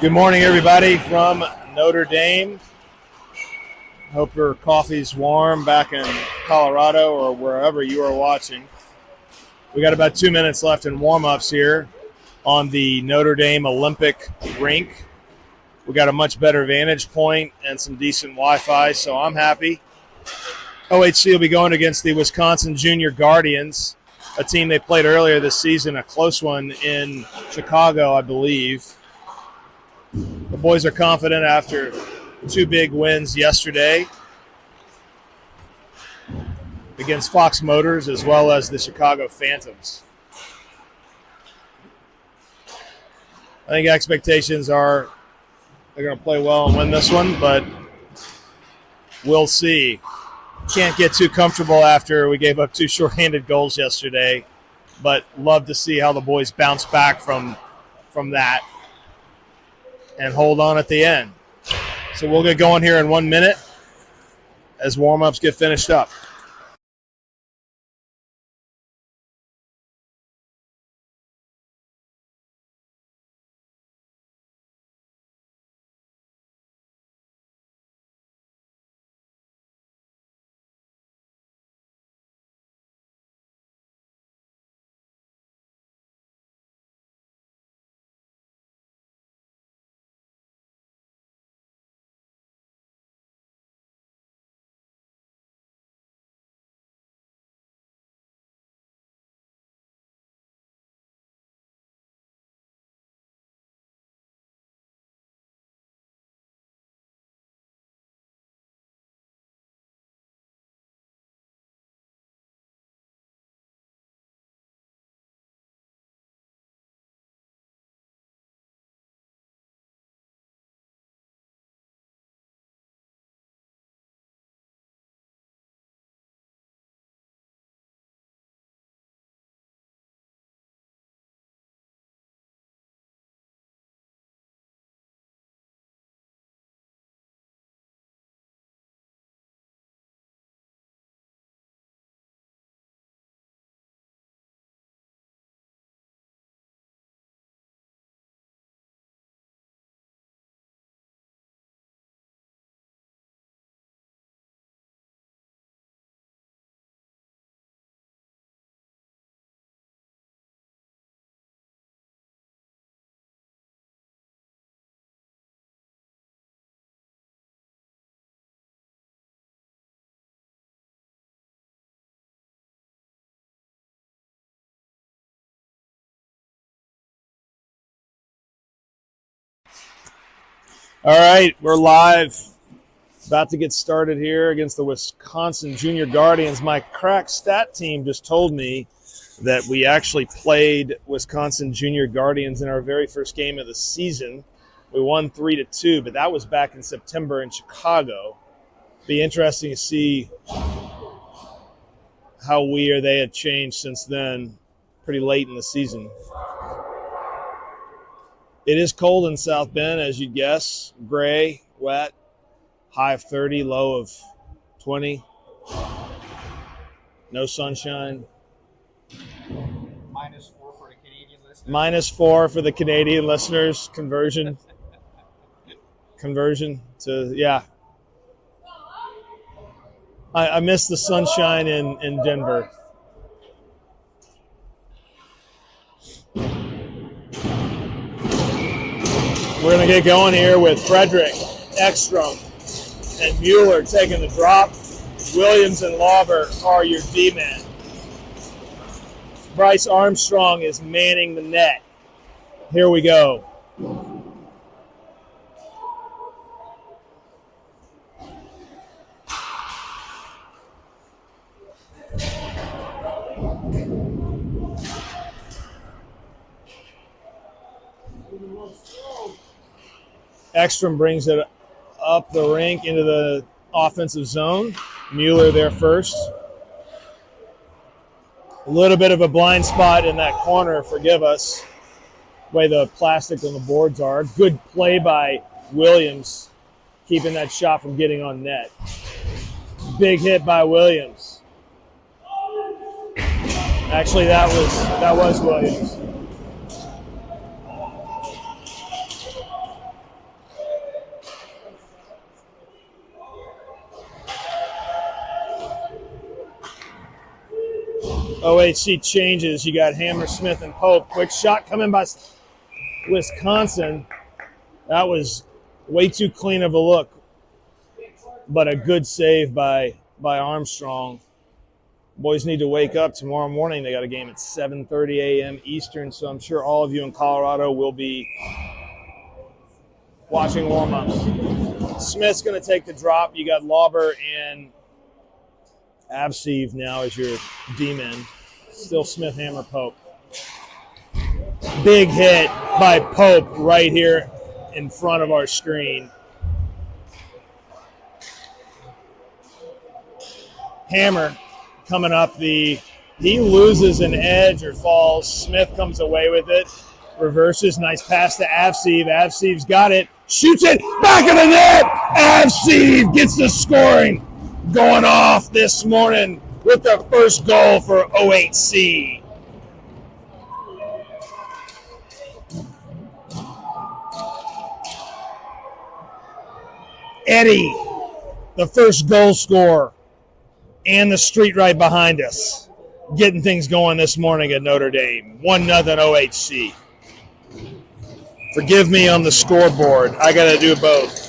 Good morning, everybody from Notre Dame. Hope your coffee's warm back in Colorado or wherever you are watching. We got about 2 minutes left in warm-ups here on the Notre Dame Olympic rink. We got a much better vantage point and some decent Wi-Fi, so I'm happy. OHC will be going against the Wisconsin Junior Guardians, a team they played earlier this season, a close one in Chicago, I believe. The boys are confident after two big wins yesterday against Fox Motors as well as the Chicago Phantoms. I think expectations are they're going to play well and win this one, but we'll see. Can't get too comfortable after we gave up two shorthanded goals yesterday, but love to see how the boys bounce back from that and hold on at the end. So we'll get going here in 1 minute as warm-ups get finished up. All right, we're live. About to get started here against the Wisconsin Junior Guardians. My crack stat team just told me that we actually played Wisconsin Junior Guardians in our very first game of the season. We won 3-2, but that was back in September in Chicago. Be interesting to see how we or they had changed since then, pretty late in the season. It is cold in South Bend, as you'd guess. Gray, wet, high of 30, low of 20. No sunshine. -4 for the Canadian listeners. -4 for the Canadian listeners. Conversion to, yeah. I miss the sunshine in Denver. We're going to get going here with Frederick, Ekstrom, and Mueller taking the drop. Williams and Lauber are your D-men. Bryce Armstrong is manning the net. Here we go. Ekstrom brings it up the rink into the offensive zone. Mueller there first. A little bit of a blind spot in that corner, forgive us, the way the plastic on the boards are. Good play by Williams, keeping that shot from getting on net. Big hit by Williams. Actually, that was Williams. OHC changes. You got Hammer, Smith, and Pope. Quick shot coming by Wisconsin. That was way too clean of a look, but a good save by Armstrong. Boys need to wake up tomorrow morning. They got a game at 7:30 a.m. Eastern, so I'm sure all of you in Colorado will be watching warm-ups. Smith's going to take the drop. You got Lauber and Avseev now as your D-men. Still Smith, Hammer, Pope. Big hit by Pope right here in front of our screen. Hammer coming up he loses an edge or falls. Smith comes away with it. Reverses, nice pass to Avseev. Avseev's got it. Shoots it, back of the net! Avseev gets the scoring going off this morning with the first goal for OHC. Eddie, the first goal scorer, and the street right behind us, getting things going this morning at Notre Dame. 1-0 OHC. Forgive me on the scoreboard. I got to do both.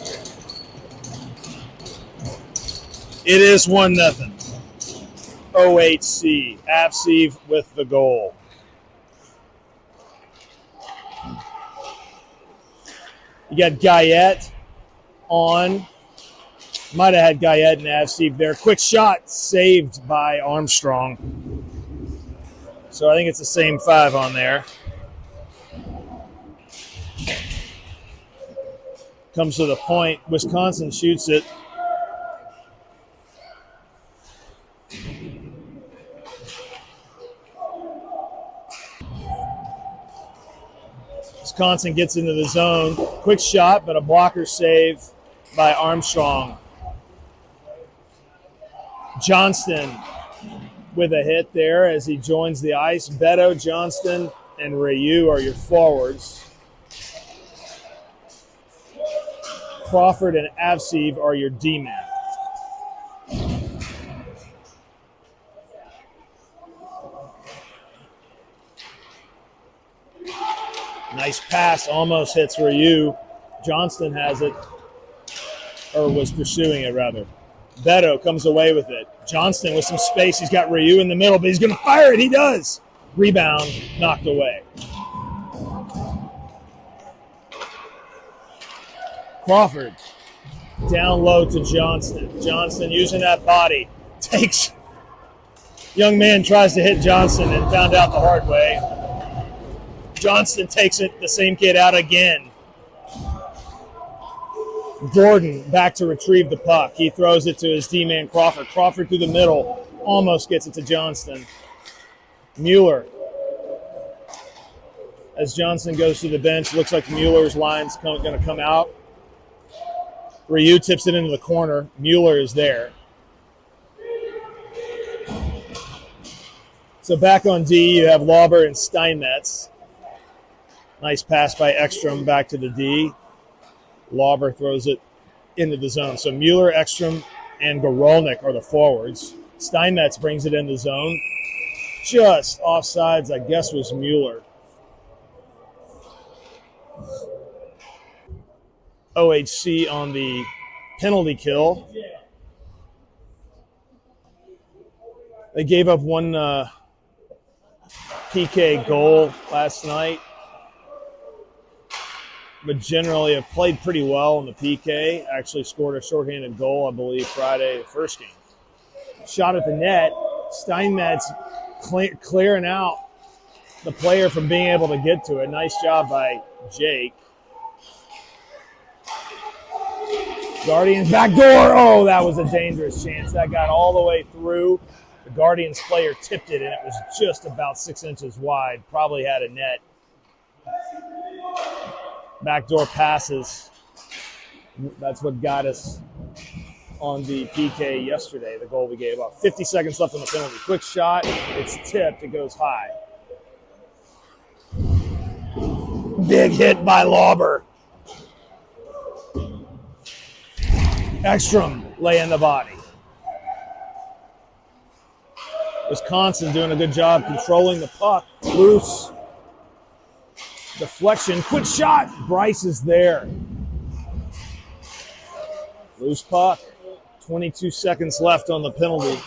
It is 1-0. OHC. Avseev with the goal. You got Guyette on. Might have had Guyette and Avseev there. Quick shot saved by Armstrong. So I think it's the same 5 on there. Comes to the point. Wisconsin shoots it. Wisconsin gets into the zone. Quick shot, but a blocker save by Armstrong. Johnston with a hit there as he joins the ice. Beto, Johnston, and Ryu are your forwards. Crawford and Avseev are your D-men. Nice pass, almost hits Ryu. Johnston has it, or was pursuing it rather. Beto comes away with it. Johnston with some space. He's got Ryu in the middle, but he's going to fire it. He does. Rebound, knocked away. Crawford down low to Johnston. Johnston using that body. Takes. Young man tries to hit Johnston and found out the hard way. Johnston takes it, the same kid out again. Gordon back to retrieve the puck. He throws it to his D-man Crawford. Crawford through the middle, almost gets it to Johnston. Mueller. As Johnston goes to the bench, looks like Mueller's line's going to come out. Ryu tips it into the corner. Mueller is there. So back on D, you have Lauber and Steinmetz. Nice pass by Ekstrom back to the D. Lauber throws it into the zone. So Mueller, Ekstrom, and Gorolnik are the forwards. Steinmetz brings it in the zone. Just offsides, I guess, was Mueller. OHC on the penalty kill. They gave up one PK goal last night, but generally have played pretty well in the PK. Actually scored a shorthanded goal, I believe, Friday, the first game. Shot at the net. Steinmetz clearing out the player from being able to get to it. Nice job by Jake. Guardians back door. Oh, that was a dangerous chance. That got all the way through. The Guardians player tipped it, and it was just about 6 inches wide. Probably had a net. Backdoor passes. That's what got us on the PK yesterday, the goal we gave up. 50 seconds left on the penalty. Quick shot. It's tipped. It goes high. Big hit by Lauber. Ekstrom laying the body. Wisconsin doing a good job controlling the puck. Loose. Deflection. Quick shot. Bryce is there. Loose puck. 22 seconds left on the penalty.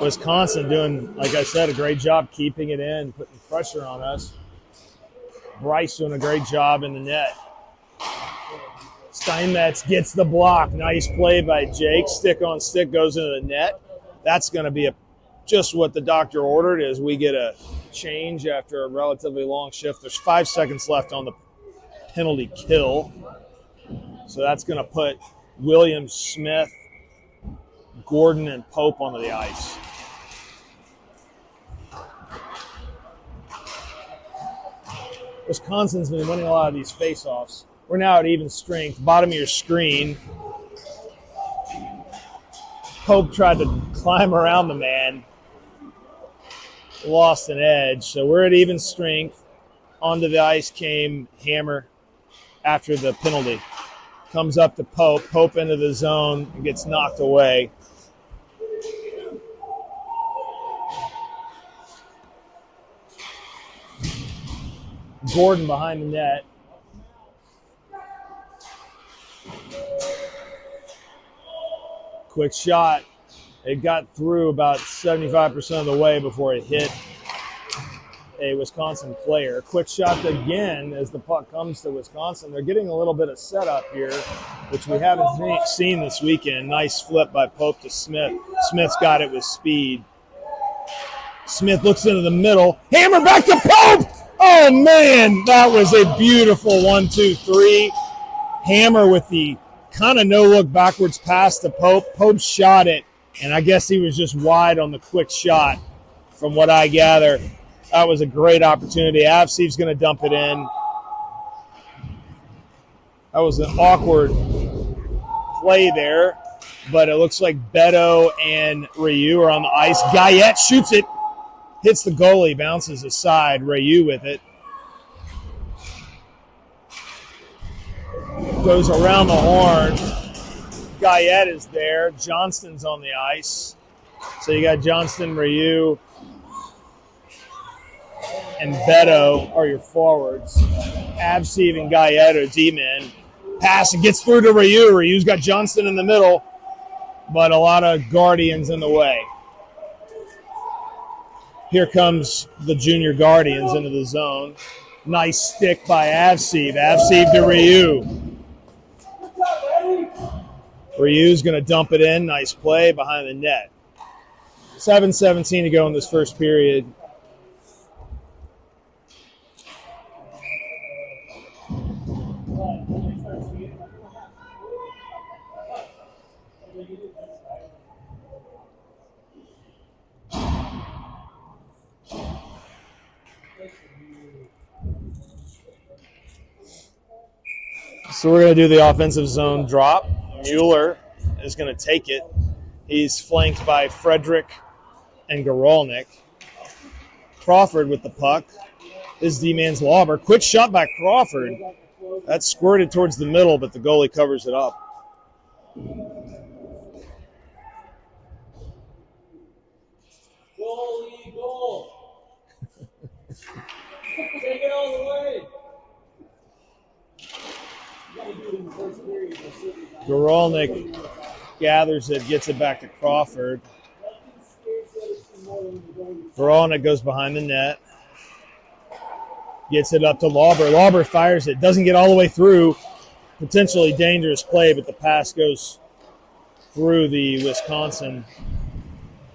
Wisconsin doing, like I said, a great job keeping it in, putting pressure on us. Bryce doing a great job in the net. Steinmetz gets the block. Nice play by Jake. Stick on stick goes into the net. That's going to be just what the doctor ordered, is we get a change after a relatively long shift. There's 5 seconds left on the penalty kill. So that's going to put Williams, Smith, Gordon, and Pope onto the ice. Wisconsin's been winning a lot of these face-offs. We're now at even strength. Bottom of your screen. Pope tried to climb around the man. Lost an edge. So we're at even strength. Onto the ice came Hammer after the penalty. Comes up to Pope. Pope into the zone and gets knocked away. Gordon behind the net. Quick shot. It got through about 75% of the way before it hit a Wisconsin player. Quick shot again as the puck comes to Wisconsin. They're getting a little bit of setup here, which we haven't seen this weekend. Nice flip by Pope to Smith. Smith's got it with speed. Smith looks into the middle. Hammer back to Pope! Oh, man, that was a beautiful 1-2-3. Hammer with the kind of no-look backwards pass to Pope. Pope shot it, and I guess he was just wide on the quick shot from what I gather. That was a great opportunity. Avseev's going to dump it in. That was an awkward play there, but it looks like Beto and Ryu are on the ice. Guyette shoots it. Hits the goalie, bounces aside. Ryu with it. Goes around the horn. Guyette is there. Johnston's on the ice. So you got Johnston, Ryu, and Beto are your forwards. Avseev and Guyette are D-men. Pass, and gets through to Ryu. Ryu's got Johnston in the middle, but a lot of Guardians in the way. Here comes the junior Guardians into the zone. Nice stick by Avseev. Avseev to Ryu. Ryu's going to dump it in. Nice play behind the net. 7:17 to go in this first period. So we're going to do the offensive zone drop. Mueller is going to take it. He's flanked by Frederick and Gorolnik. Crawford with the puck. This D-man's Lauber. Quick shot by Crawford. That's squirted towards the middle, but the goalie covers it up. Goalie, goal. Take it all the way. Gorolnik gathers it, gets it back to Crawford. Gorolnik goes behind the net. Gets it up to Lauber. Lauber fires it. Doesn't get all the way through. Potentially dangerous play, but the pass goes through the Wisconsin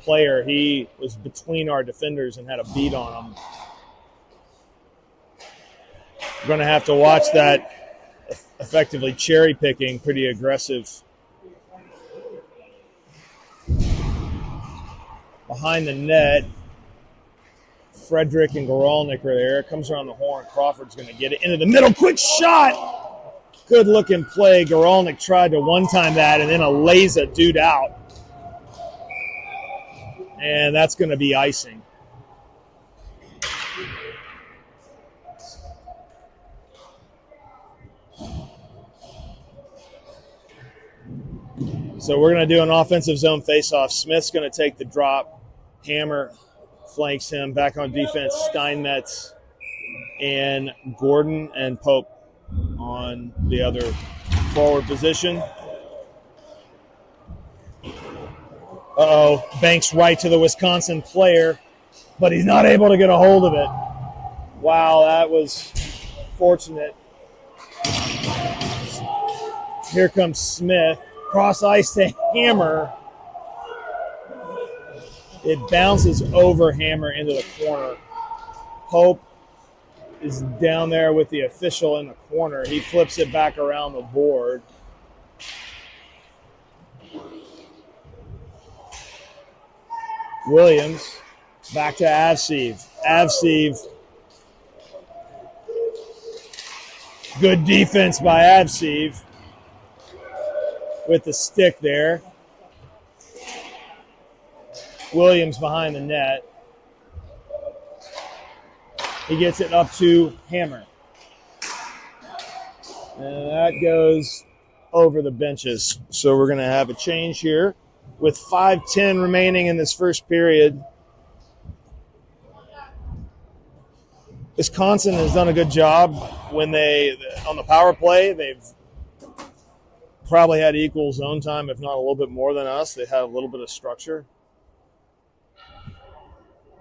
player. He was between our defenders and had a beat on him. We're going to have to watch that. Effectively cherry picking, pretty aggressive. Behind the net, Frederick and Gorolnik are there. Comes around the horn. Crawford's going to get it into the middle. Quick shot! Good looking play. Gorolnik tried to one-time that and then lays a dude out. And that's going to be icing. So we're going to do an offensive zone faceoff. Smith's going to take the drop. Hammer flanks him. Back on defense, Steinmetz and Gordon and Pope on the other forward position. Uh-oh, Banks right to the Wisconsin player, but he's not able to get a hold of it. Wow, that was fortunate. Here comes Smith. Cross ice to Hammer. It bounces over Hammer into the corner. Pope is down there with the official in the corner. He flips it back around the board. Williams back to Avseev. Avseev. Good defense by Avseev with the stick there. Williams behind the net. He gets it up to Hammer. And that goes over the benches. So we're going to have a change here with 5:10 remaining in this first period. Wisconsin has done a good job when on the power play. They've probably had equal zone time, if not a little bit more than us. They have a little bit of structure.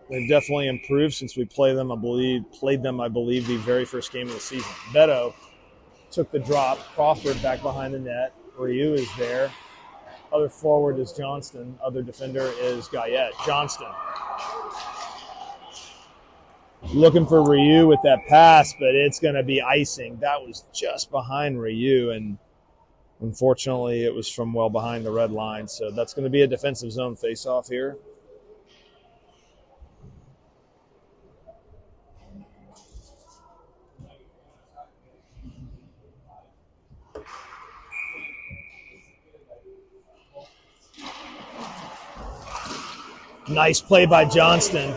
They've definitely improved since we played them, I believe, the very first game of the season. Beto took the drop. Crawford back behind the net. Ryu is there. Other forward is Johnston. Other defender is Guyette. Johnston looking for Ryu with that pass, but it's going to be icing. That was just behind Ryu, and unfortunately it was from well behind the red line. So that's going to be a defensive zone face-off here. Nice play by Johnston.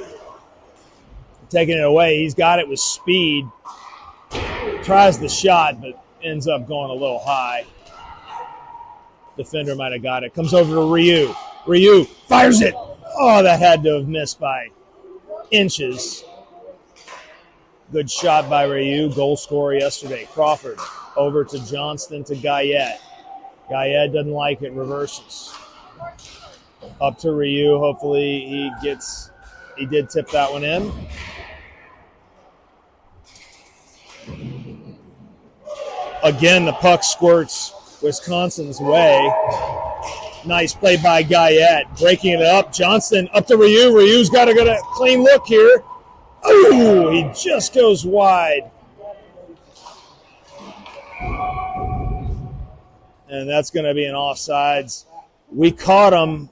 Taking it away. He's got it with speed. Tries the shot, but ends up going a little high. Defender might have got it. Comes over to Ryu. Ryu fires it. Oh, that had to have missed by inches. Good shot by Ryu. Goal scorer yesterday. Crawford over to Johnston to Guyette. Guyette doesn't like it. Reverses. Up to Ryu. Hopefully he did tip that one in. Again, the puck squirts Wisconsin's way. Nice play by Guyette. Breaking it up. Johnston up to Ryu. Ryu's got to get a clean look here. Oh, he just goes wide. And that's going to be an offsides. We caught him.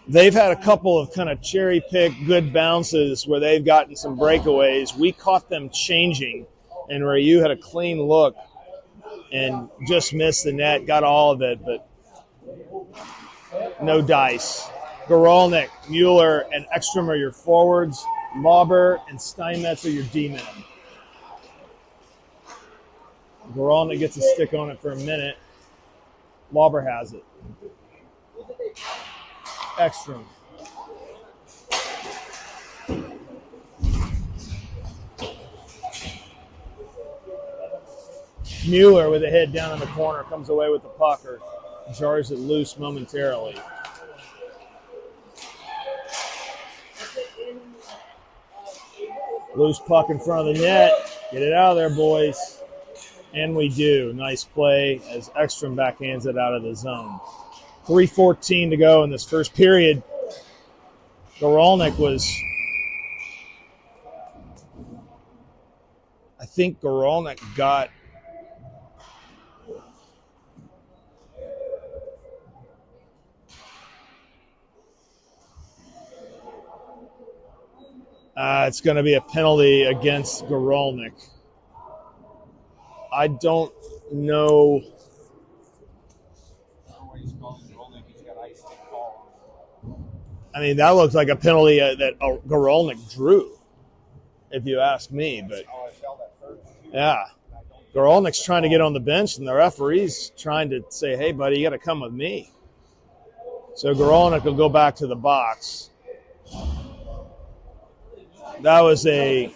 They've had a couple of kind of cherry-picked good bounces where they've gotten some breakaways. We caught them changing, and Ryu had a clean look and just missed the net, got all of it, but no dice. Goralnik, Mueller, and Ekstrom are your forwards. Lauber and Steinmetz are your D-men. Goralnik gets a stick on it for a minute. Lauber has it. Ekstrom. Mueller with a head down in the corner comes away with the puck or jars it loose momentarily. Loose puck in front of the net. Get it out of there, boys. And we do. Nice play as Ekstrom backhands it out of the zone. 3:14 to go in this first period. Goralnik was, I think Goralnik got it's going to be a penalty against Goralnik. I don't know. I mean, that looks like a penalty that Goralnik drew, if you ask me. But yeah, Gorolnik's trying to get on the bench, and the referee's trying to say, hey, buddy, you got to come with me. So Gorolnik will go back to the box. That was a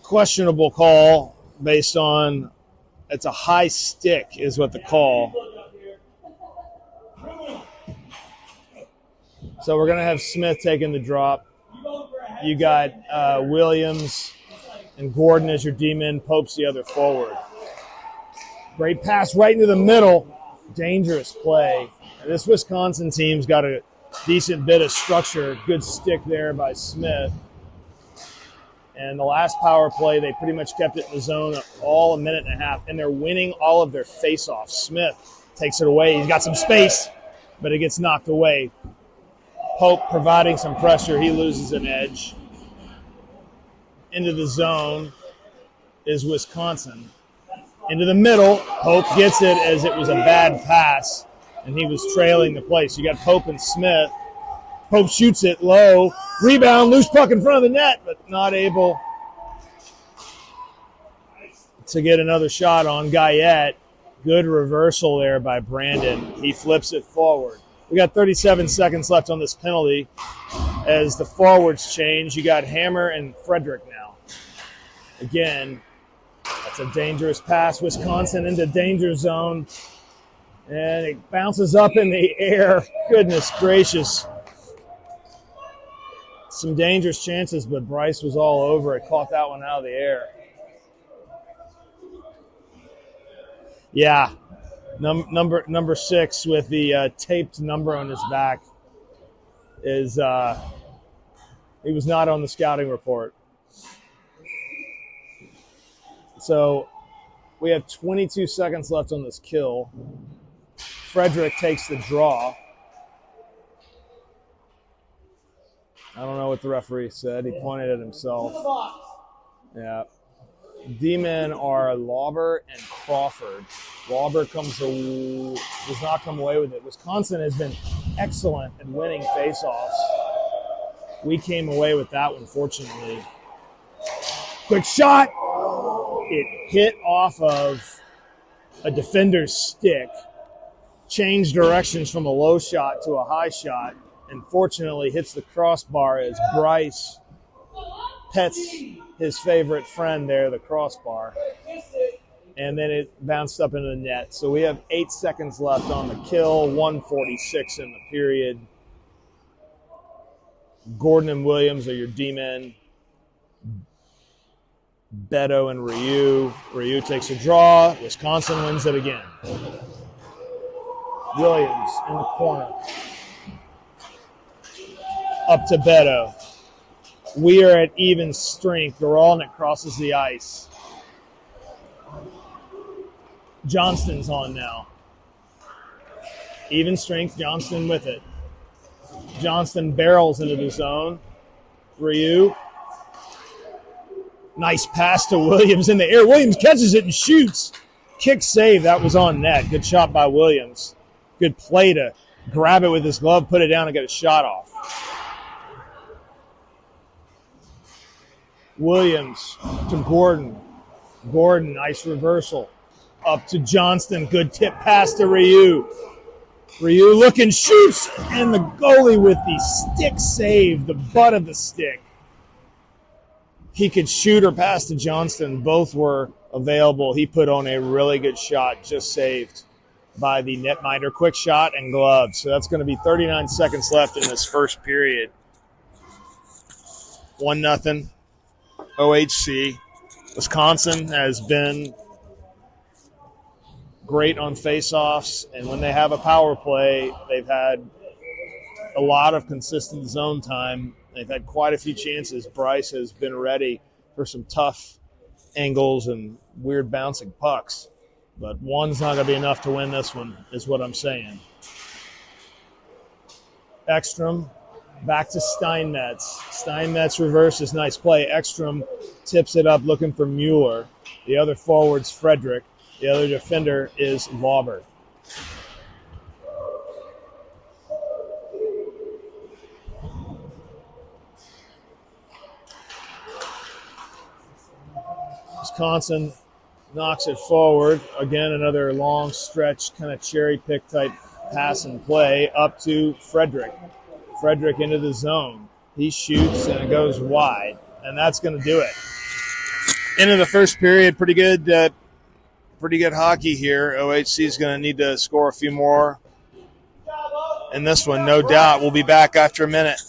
questionable call based on it's a high stick is what the call. So we're going to have Smith taking the drop. You got Williams and Gordon as your D-men, Pope's the other forward. Great pass right into the middle. Dangerous play. This Wisconsin team's got a decent bit of structure. Good stick there by Smith. And the last power play, they pretty much kept it in the zone all a minute and a half, and they're winning all of their face-offs. Smith takes it away. He's got some space, but it gets knocked away. Pope providing some pressure. He loses an edge. Into the zone is Wisconsin. Into the middle, Pope gets it as it was a bad pass, and he was trailing the play. So you got Pope and Smith. Pope shoots it low. Rebound, loose puck in front of the net, but not able to get another shot on Guyette. Good reversal there by Brandon. He flips it forward. We got 37 seconds left on this penalty. As the forwards change, you got Hammer and Frederick now. Again, that's a dangerous pass. Wisconsin into danger zone. And it bounces up in the air. Goodness gracious. Some dangerous chances, but Bryce was all over it. Caught that one out of the air. Yeah. Number 6 with the taped number on his back is he was not on the scouting report. So we have 22 seconds left on this kill. Frederick takes the draw. I don't know what the referee said. He pointed at himself. Yeah. D-men are Lauber and Crawford. Lauber does not come away with it. Wisconsin has been excellent at winning faceoffs. We came away with that one, fortunately. Quick shot. It hit off of a defender's stick, changed directions from a low shot to a high shot, and fortunately hits the crossbar as Bryce pets his favorite friend there, the crossbar. And then it bounced up into the net. So we have 8 seconds left on the kill, 1:46 in the period. Gordon and Williams are your D-men. Beto and Ryu. Ryu takes a draw. Wisconsin wins it again. Williams in the corner. Up to Beto. We are at even strength. Gorolnik crosses the ice. Johnston's on now. Even strength, Johnston with it. Johnston barrels into the zone. Ryu. Nice pass to Williams in the air. Williams catches it and shoots. Kick save. That was on net. Good shot by Williams. Good play to grab it with his glove, put it down, and get a shot off. Williams to Gordon. Gordon, nice reversal. Up to Johnston. Good tip pass to Ryu. Ryu looking, shoots, and the goalie with the stick save, the butt of the stick. He could shoot or pass to Johnston. Both were available. He put on a really good shot, just saved by the netminder. Quick shot and glove. So that's going to be 39 seconds left in this first period. 1-0 OHC. Wisconsin has been great on faceoffs, and when they have a power play, they've had a lot of consistent zone time. They've had quite a few chances. Bryce has been ready for some tough angles and weird bouncing pucks. But one's not going to be enough to win this one, is what I'm saying. Ekstrom back to Steinmetz. Steinmetz reverses, nice play. Ekstrom tips it up looking for Mueller. The other forward's Frederick. The other defender is Lauber. Wisconsin knocks it forward. Again, another long stretch, kind of cherry pick type pass and play up to Frederick. Frederick into the zone. He shoots and it goes wide, and that's going to do it. Into the first period, pretty good hockey here. OHC is going to need to score a few more in this one, no doubt. We'll be back after a minute.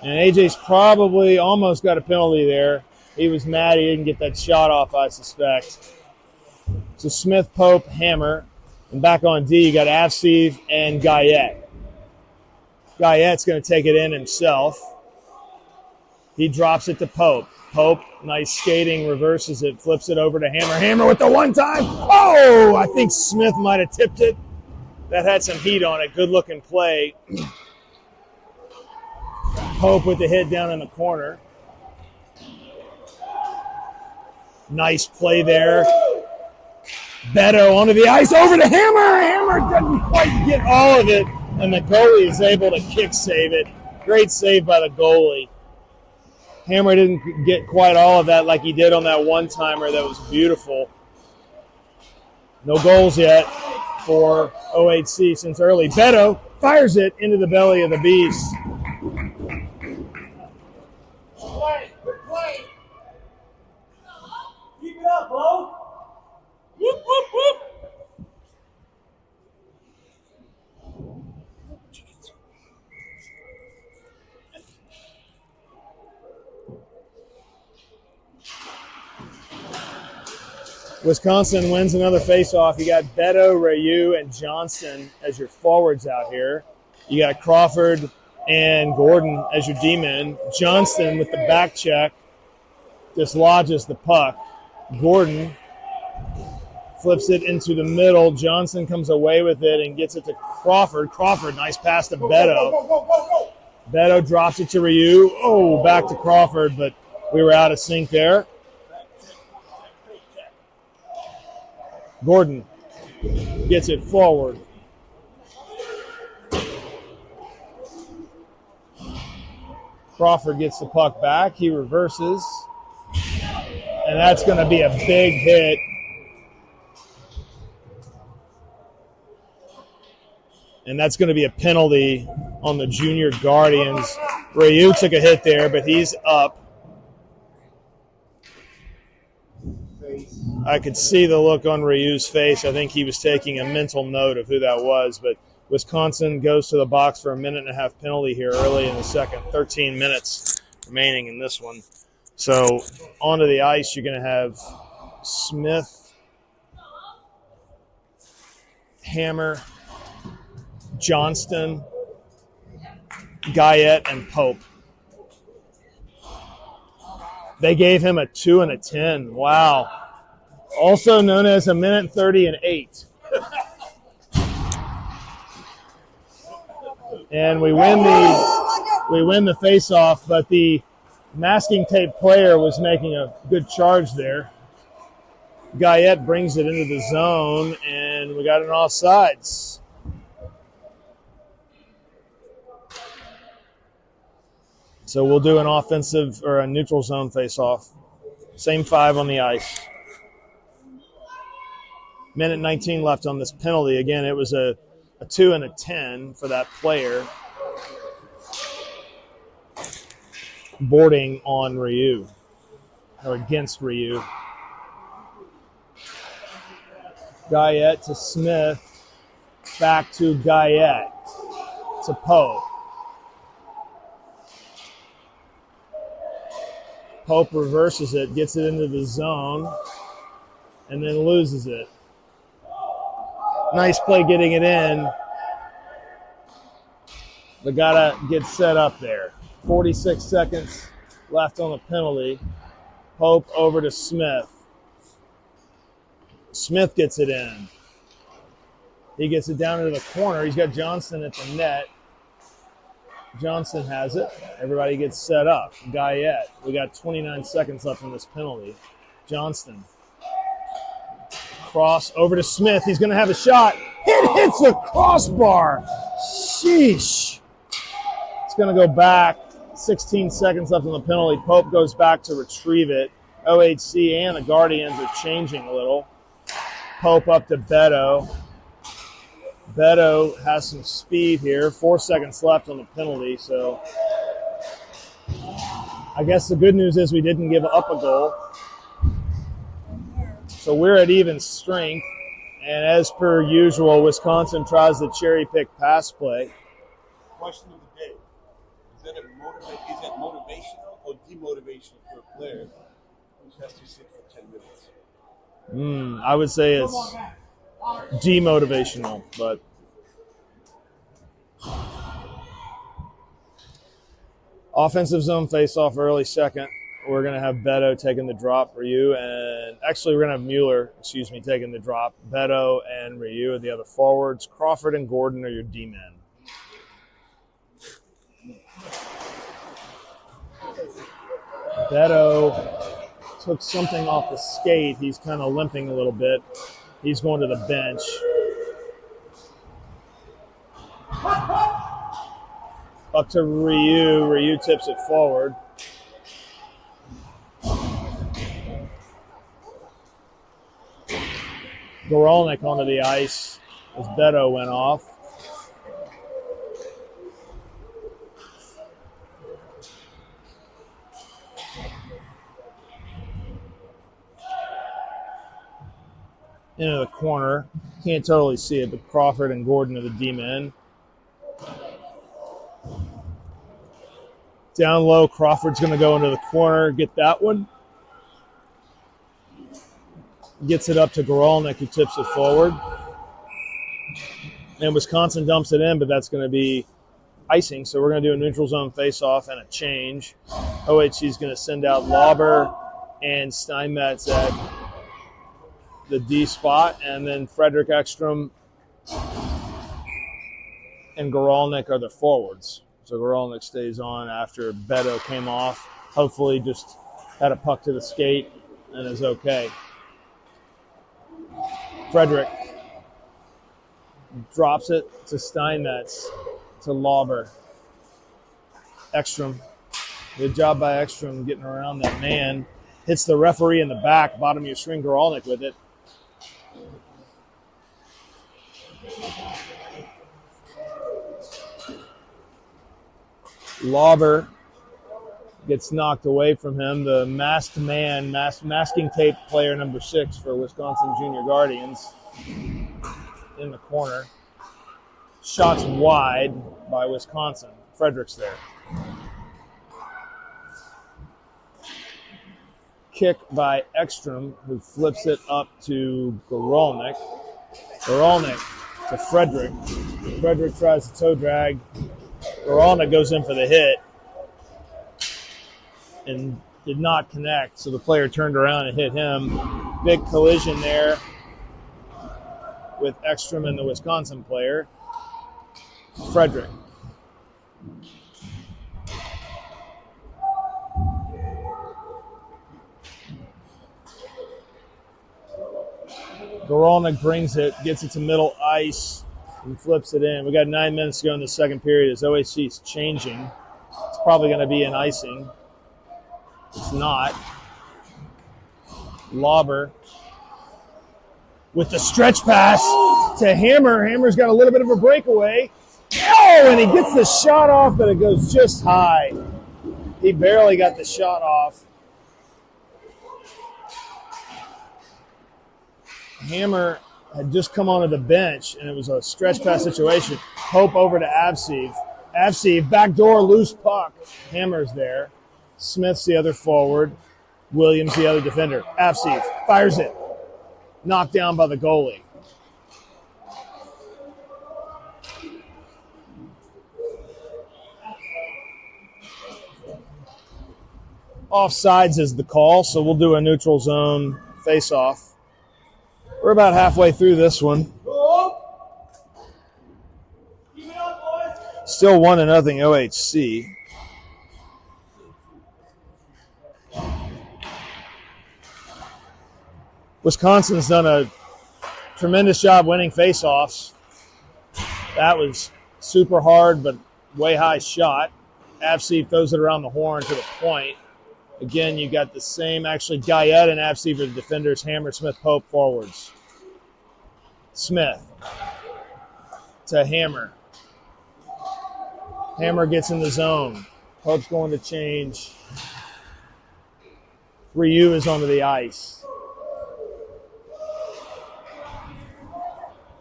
And AJ's probably almost got a penalty there. He was mad he didn't get that shot off, I suspect. So Smith, Pope, Hammer. And back on D, you got Avsev and Guyette. Guyette's going to take it in himself. He drops it to Pope. Pope, nice skating, reverses it, flips it over to Hammer. Hammer with the one-time. Oh, I think Smith might have tipped it. That had some heat on it. Good-looking play. Pope with the hit down in the corner. Nice play there. Beto onto the ice, over to Hammer. Hammer doesn't quite get all of it, and the goalie is able to kick save it. Great save by the goalie. Hammer didn't get quite all of that like he did on that one-timer that was beautiful. No goals yet for OHC since early. Beto fires it into the belly of the beast. Good play. Keep it up, Bo. Whoop, whoop, whoop. Wisconsin wins another faceoff. You got Beto, Rayu, and Johnston as your forwards out here. You got Crawford and Gordon as your D-men. Johnston with the back check dislodges the puck. Gordon flips it into the middle. Johnston comes away with it and gets it to Crawford. Crawford, nice pass to Beto. Beto drops it to Rayu. Oh, back to Crawford, but we were out of sync there. Gordon gets it forward. Crawford gets the puck back. He reverses. And that's going to be a big hit. And that's going to be a penalty on the junior Guardians. Rayu took a hit there, but he's up. I could see the look on Rayu's face. I think he was taking a mental note of who that was. But Wisconsin goes to the box for a 1.5-minute penalty here early in the second. 13 minutes remaining in this one. So onto the ice, you're going to have Smith, Hammer, Johnston, Guyette, and Pope. They gave him a 2 and a 10. Wow. Also known as a minute 30 and 8. And we win the face-off, but the masking tape player was making a good charge there. Guyette brings it into the zone, and we got an offsides. So we'll do an offensive or a neutral zone face-off. Same 5 on the ice. Minute 19 left on this penalty. Again, it was a 2 and a 10 for that player. Boarding on Ryu, or against Ryu. Guyette to Smith, back to Guyette, to Pope. Pope reverses it, gets it into the zone, and then loses it. Nice play getting it in. They gotta get set up there. 46 seconds left on the penalty. Pope over to Smith. Smith gets it in. He gets it down into the corner. He's got Johnston at the net. Johnston has it. Everybody gets set up. Guyette. We got 29 seconds left on this penalty. Johnston. Cross over to Smith. He's going to have a shot. It hits the crossbar. Sheesh. It's going to go back. 16 seconds left on the penalty. Pope goes back to retrieve it. OHC and the Guardians are changing a little. Pope up to Beto. Beto has some speed here. 4 seconds left on the penalty, so I guess the good news is we didn't give up a goal. So we're at even strength, and as per usual, Wisconsin tries the cherry-pick pass play. Question of the day. Is that motivational or demotivational for a player who has to sit for 10 minutes? I would say it's demotivational, but offensive zone face-off early second. We're going to have Beto taking the drop, Ryu, and actually we're going to have Mueller, taking the drop. Beto and Ryu are the other forwards. Crawford and Gordon are your D-men. Beto took something off the skate. He's kind of limping a little bit. He's going to the bench. Up to Ryu. Ryu tips it forward. Goralnik onto the ice as Beto went off. Into the corner. Can't totally see it, but Crawford and Gordon are the D-men. Down low, Crawford's going to go into the corner, get that one. Gets it up to Goralnik, who tips it forward. And Wisconsin dumps it in, but that's going to be icing, so we're going to do a neutral zone face-off and a change. OHC is going to send out Lauber and Steinmetz at the D spot, and then Frederick Ekstrom and Goralnik are the forwards. So Goralnik stays on after Beto came off. Hopefully just had a puck to the skate and is okay. Frederick drops it to Steinmetz, to Lauber. Ekstrom. Good job by Ekstrom getting around that man. Hits the referee in the back, bottom of your screen, Goralnik with it. Lauber gets knocked away from him. The masked man, masking tape player number 6 for Wisconsin Junior Guardians in the corner. Shots wide by Wisconsin. Frederick's there. Kick by Ekstrom, who flips it up to Goralnik. Goralnik to Frederick. Frederick tries to toe drag. Verona goes in for the hit and did not connect, so the player turned around and hit him. Big collision there with Ekstrom and the Wisconsin player. Frederick. Gorolnik brings it, gets it to middle ice, and flips it in. We got 9 minutes to go in the second period as OHC's changing. It's probably going to be an icing. It's not. Lauber with the stretch pass to Hammer. Hammer's got a little bit of a breakaway. Oh, and he gets the shot off, but it goes just high. He barely got the shot off. Hammer had just come onto the bench, and it was a stretch pass situation. Pope over to Avsev. Avsev, backdoor, loose puck. Hammer's there. Smith's the other forward. Williams the other defender. Avsev fires it. Knocked down by the goalie. Offsides is the call, so we'll do a neutral zone face-off. We're about halfway through this one. Still 1-0 OHC. Wisconsin's done a tremendous job winning face-offs. That was super hard, but way high shot. Avsev throws it around the horn to the point. Again, you got the same, actually, Guyette and Avsev are the defenders. Hammer, Smith, Pope, forwards. Smith to Hammer. Hammer gets in the zone. Pope's going to change. Ryu is onto the ice.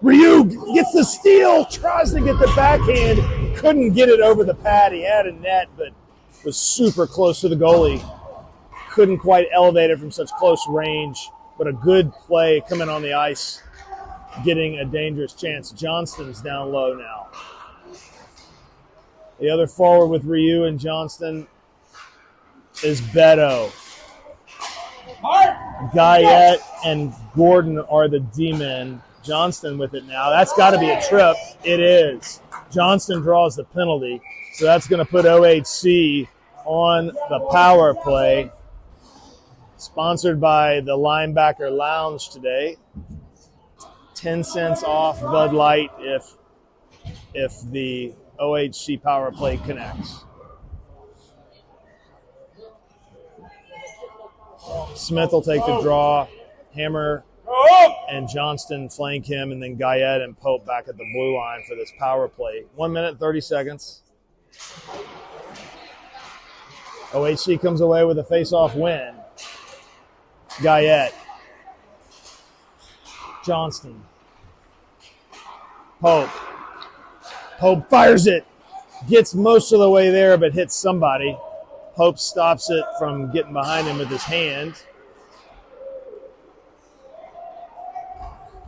Ryu gets the steal, tries to get the backhand, couldn't get it over the pad. He had a net, but was super close to the goalie. Couldn't quite elevate it from such close range, but a good play coming on the ice, getting a dangerous chance. Johnston's down low now. The other forward with Ryu and Johnston is Beto. Guyette and Gordon are the D-men. Johnston with it now. That's got to be a trip. It is. Johnston draws the penalty, so that's going to put OHC on the power play. Sponsored by the Linebacker Lounge today. 10 cents off Bud Light if the OHC power play connects. Smith will take the draw. Hammer and Johnston flank him, and then Guyette and Pope back at the blue line for this power play. 1 minute, 30 seconds. OHC comes away with a face-off win. Guyette. Johnston. Pope. Pope fires it. Gets most of the way there, but hits somebody. Pope stops it from getting behind him with his hand.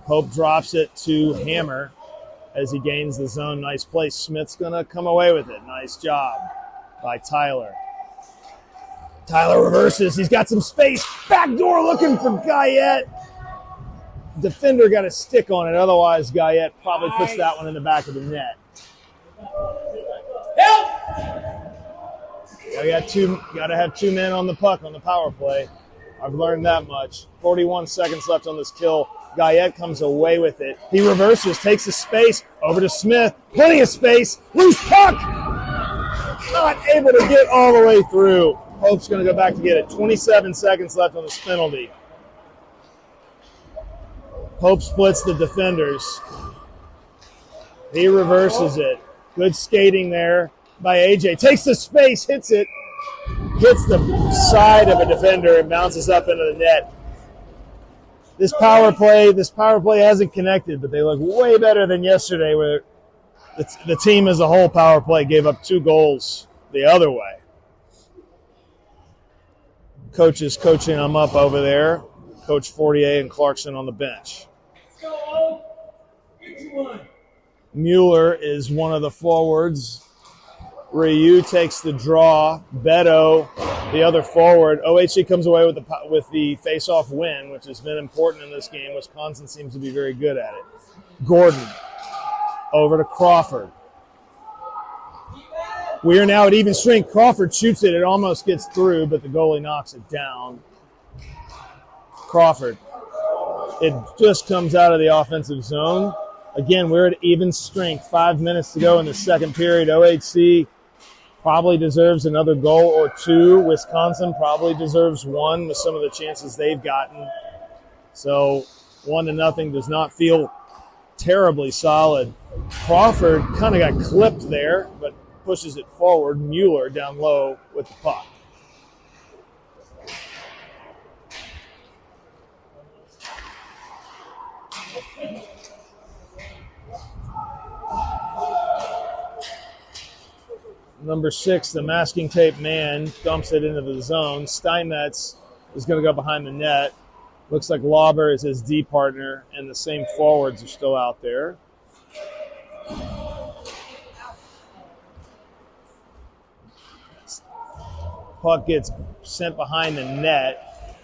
Pope drops it to Hammer as he gains the zone. Nice play. Smith's going to come away with it. Nice job by Tyler. Tyler reverses. He's got some space. Backdoor looking for Guyette. Defender got a stick on it. Otherwise, Guyette probably puts that one in the back of the net. Help! Got to have two men on the puck on the power play. I've learned that much. 41 seconds left on this kill. Guyette comes away with it. He reverses, takes the space over to Smith. Plenty of space. Loose puck! Not able to get all the way through. Pope's going to go back to get it. 27 seconds left on this penalty. Pope splits the defenders. He reverses it. Good skating there by AJ. Takes the space, hits it. Hits the side of a defender and bounces up into the net. This power play hasn't connected, but they look way better than yesterday where the team as a whole power play gave up 2 goals the other way. Coach is coaching them up over there. Coach Fortier and Clarkson on the bench. Mueller is one of the forwards. Ryu takes the draw. Beto, the other forward. OHC comes away with the face-off win, which has been important in this game. Wisconsin seems to be very good at it. Gordon over to Crawford. We are now at even strength. Crawford shoots it. It almost gets through, but the goalie knocks it down. Crawford. It just comes out of the offensive zone. Again, we're at even strength. 5 minutes to go in the second period. OHC probably deserves another goal or two. Wisconsin probably deserves one with some of the chances they've gotten. So 1-0 does not feel terribly solid. Crawford kind of got clipped there, but pushes it forward. Mueller down low with the puck. Number 6, the masking tape man, dumps it into the zone. Steinmetz is going to go behind the net. Looks like Lauber is his D partner, and the same forwards are still out there. Puck gets sent behind the net.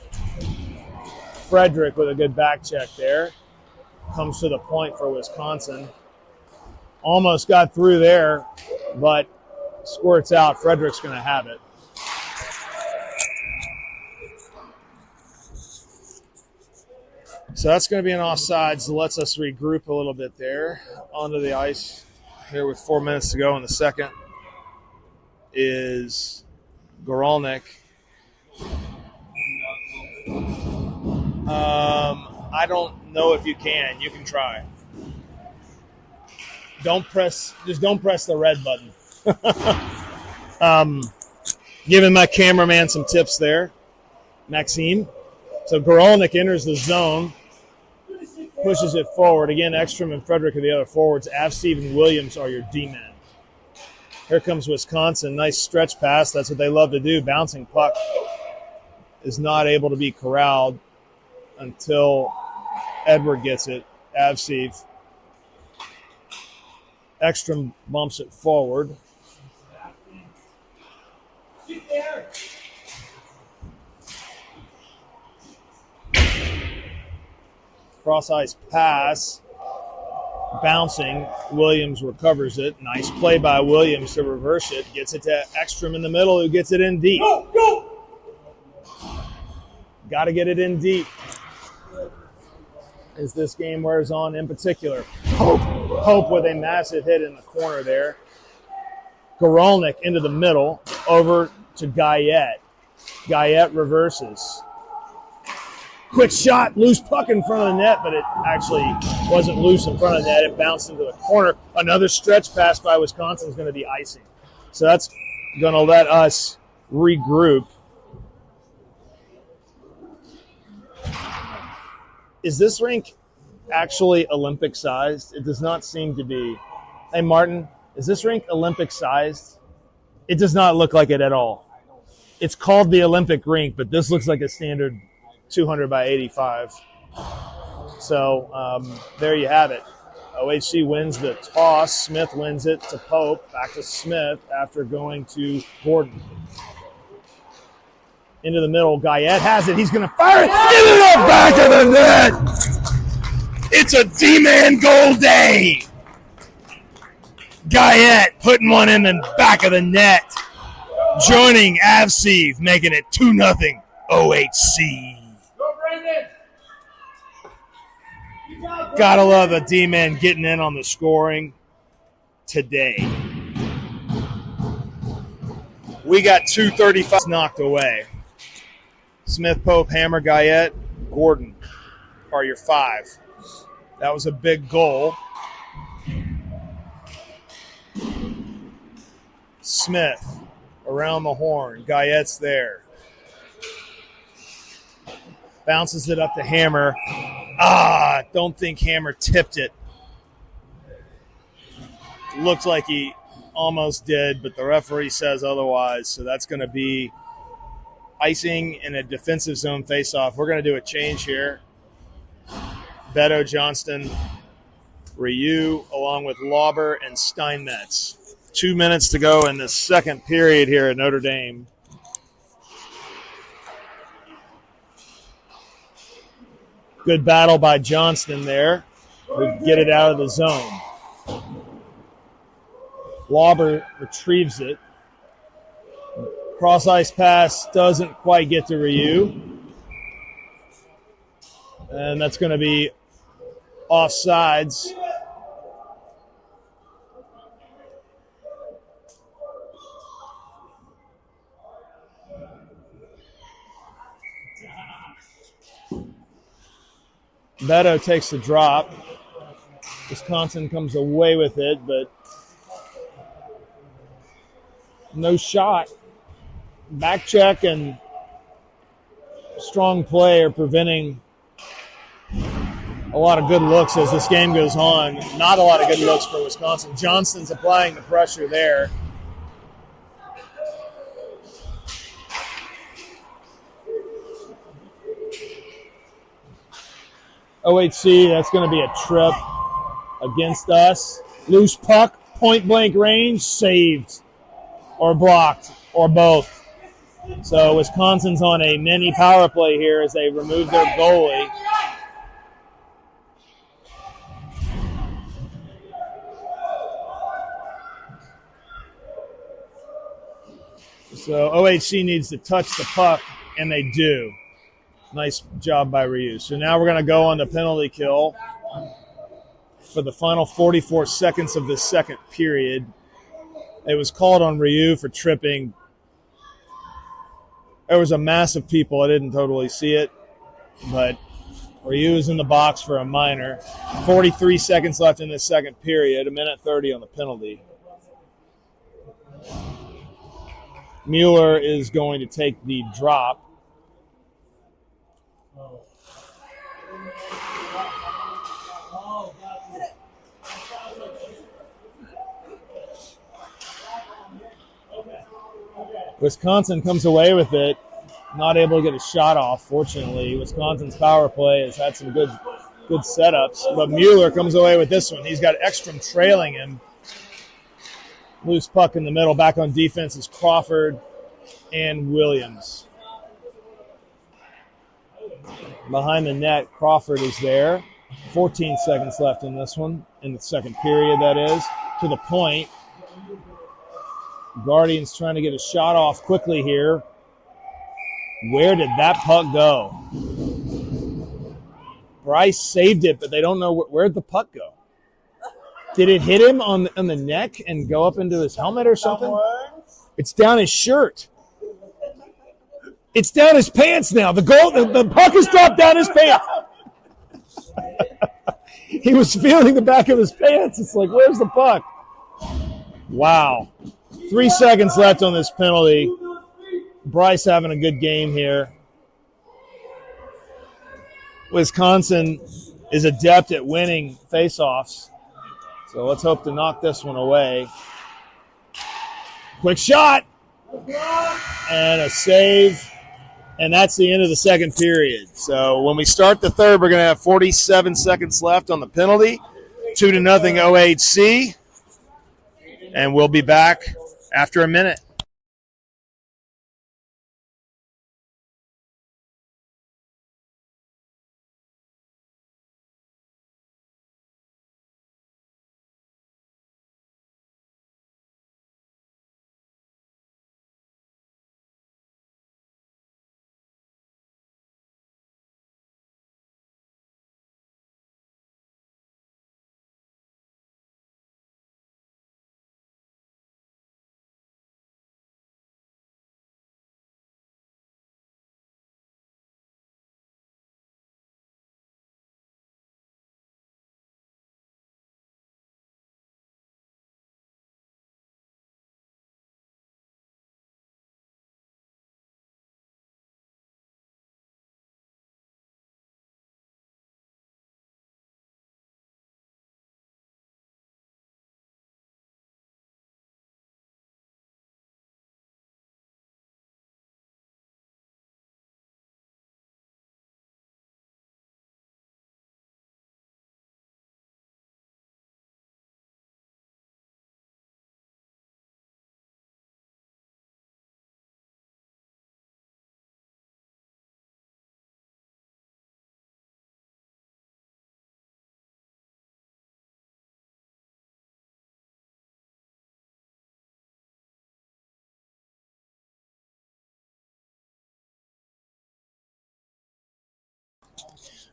Frederick with a good back check there. Comes to the point for Wisconsin. Almost got through there, but squirts out. Frederick's going to have it. So that's going to be an offsides. Lets us regroup a little bit there. Onto the ice here with 4 minutes to go in the second is Goralnik. I don't know if you can. You can try. Don't press the red button. Giving my cameraman some tips there, Maxime. So Goralnik enters the zone, pushes it forward. Again, Ekstrom and Frederick are the other forwards. Avsteve and Williams are your D-men. Here comes Wisconsin. Nice stretch pass. That's what they love to do. Bouncing puck is not able to be corralled until Edward gets it. Avsteve. Ekstrom bumps it forward. Cross ice pass. Bouncing. Williams recovers it. Nice play by Williams to reverse it. Gets it to Ekstrom in the middle, who gets it in deep. Go! Got to get it in deep as this game wears on, in particular. Hope with a massive hit in the corner there. Goralnik into the middle, over to Guyette. Guyette reverses. Quick shot, loose puck in front of the net, but it actually wasn't loose in front of the net. It bounced into the corner. Another stretch pass by Wisconsin is going to be icing. So that's going to let us regroup. Is this rink actually Olympic-sized? It does not seem to be. Hey, Martin, is this rink Olympic-sized? It does not look like it at all. It's called the Olympic rink, but this looks like a standard 200 by 85. So there you have it. OHC wins the toss. Smith wins it to Pope. Back to Smith after going to Gordon. Into the middle. Guyette has it. He's going to fire it. Get it up back of the net. It's a D-man goal day. Guyette putting one in the back of the net. Joining Avsteve, making it 2-0 OHC. Gotta love a D-man getting in on the scoring today. We got 2:35 knocked away. Smith, Pope, Hammer, Guyette, Gordon are your 5. That was a big goal. Smith around the horn. Guyette's there. Bounces it up to Hammer. Don't think Hammer tipped it. Looked like he almost did, but the referee says otherwise. So that's going to be icing in a defensive zone faceoff. We're going to do a change here. Beto Johnston Ryu along with Lauber and Steinmetz. 2 minutes to go in the second period here at Notre Dame. Good battle by Johnston there to get it out of the zone. Lauber retrieves it. Cross ice pass doesn't quite get to Ryu. And that's going to be offsides. Beto takes the drop. Wisconsin comes away with it, but no shot. Back check and strong play are preventing a lot of good looks as this game goes on. Not a lot of good looks for Wisconsin. Johnston's applying the pressure there. OHC, that's going to be a trip against us. Loose puck, point blank range, saved or blocked or both. So Wisconsin's on a mini power play here as they remove their goalie. So OHC needs to touch the puck, and they do. Nice job by Ryu. So now we're going to go on the penalty kill for the final 44 seconds of this second period. It was called on Ryu for tripping. There was a mass of people. I didn't totally see it, but Ryu is in the box for a minor. 43 seconds left in this second period, 1:30 on the penalty. Mueller is going to take the drop. Wisconsin comes away with it, not able to get a shot off, fortunately. Wisconsin's power play has had some good setups, but Mueller comes away with this one. He's got Ekstrom trailing him. Loose puck in the middle. Back on defense is Crawford and Williams. Behind the net, Crawford is there. 14 seconds left in this one, in the second period, that is. To the point. Guardians trying to get a shot off quickly here. Where did that puck go? Bryce saved it, but they don't know where'd the puck go. Did it hit him on the neck and go up into his helmet or something? It's down his shirt. It's down his pants now. The puck is dropped down his pants. He was feeling the back of his pants. It's like, where's the puck? Wow. 3 seconds left on this penalty. Bryce having a good game here. Wisconsin is adept at winning faceoffs. So let's hope to knock this one away. Quick shot. And a save. And that's the end of the second period. So when we start the third, we're going to have 47 seconds left on the penalty. 2-0 OHC. And we'll be back after a minute.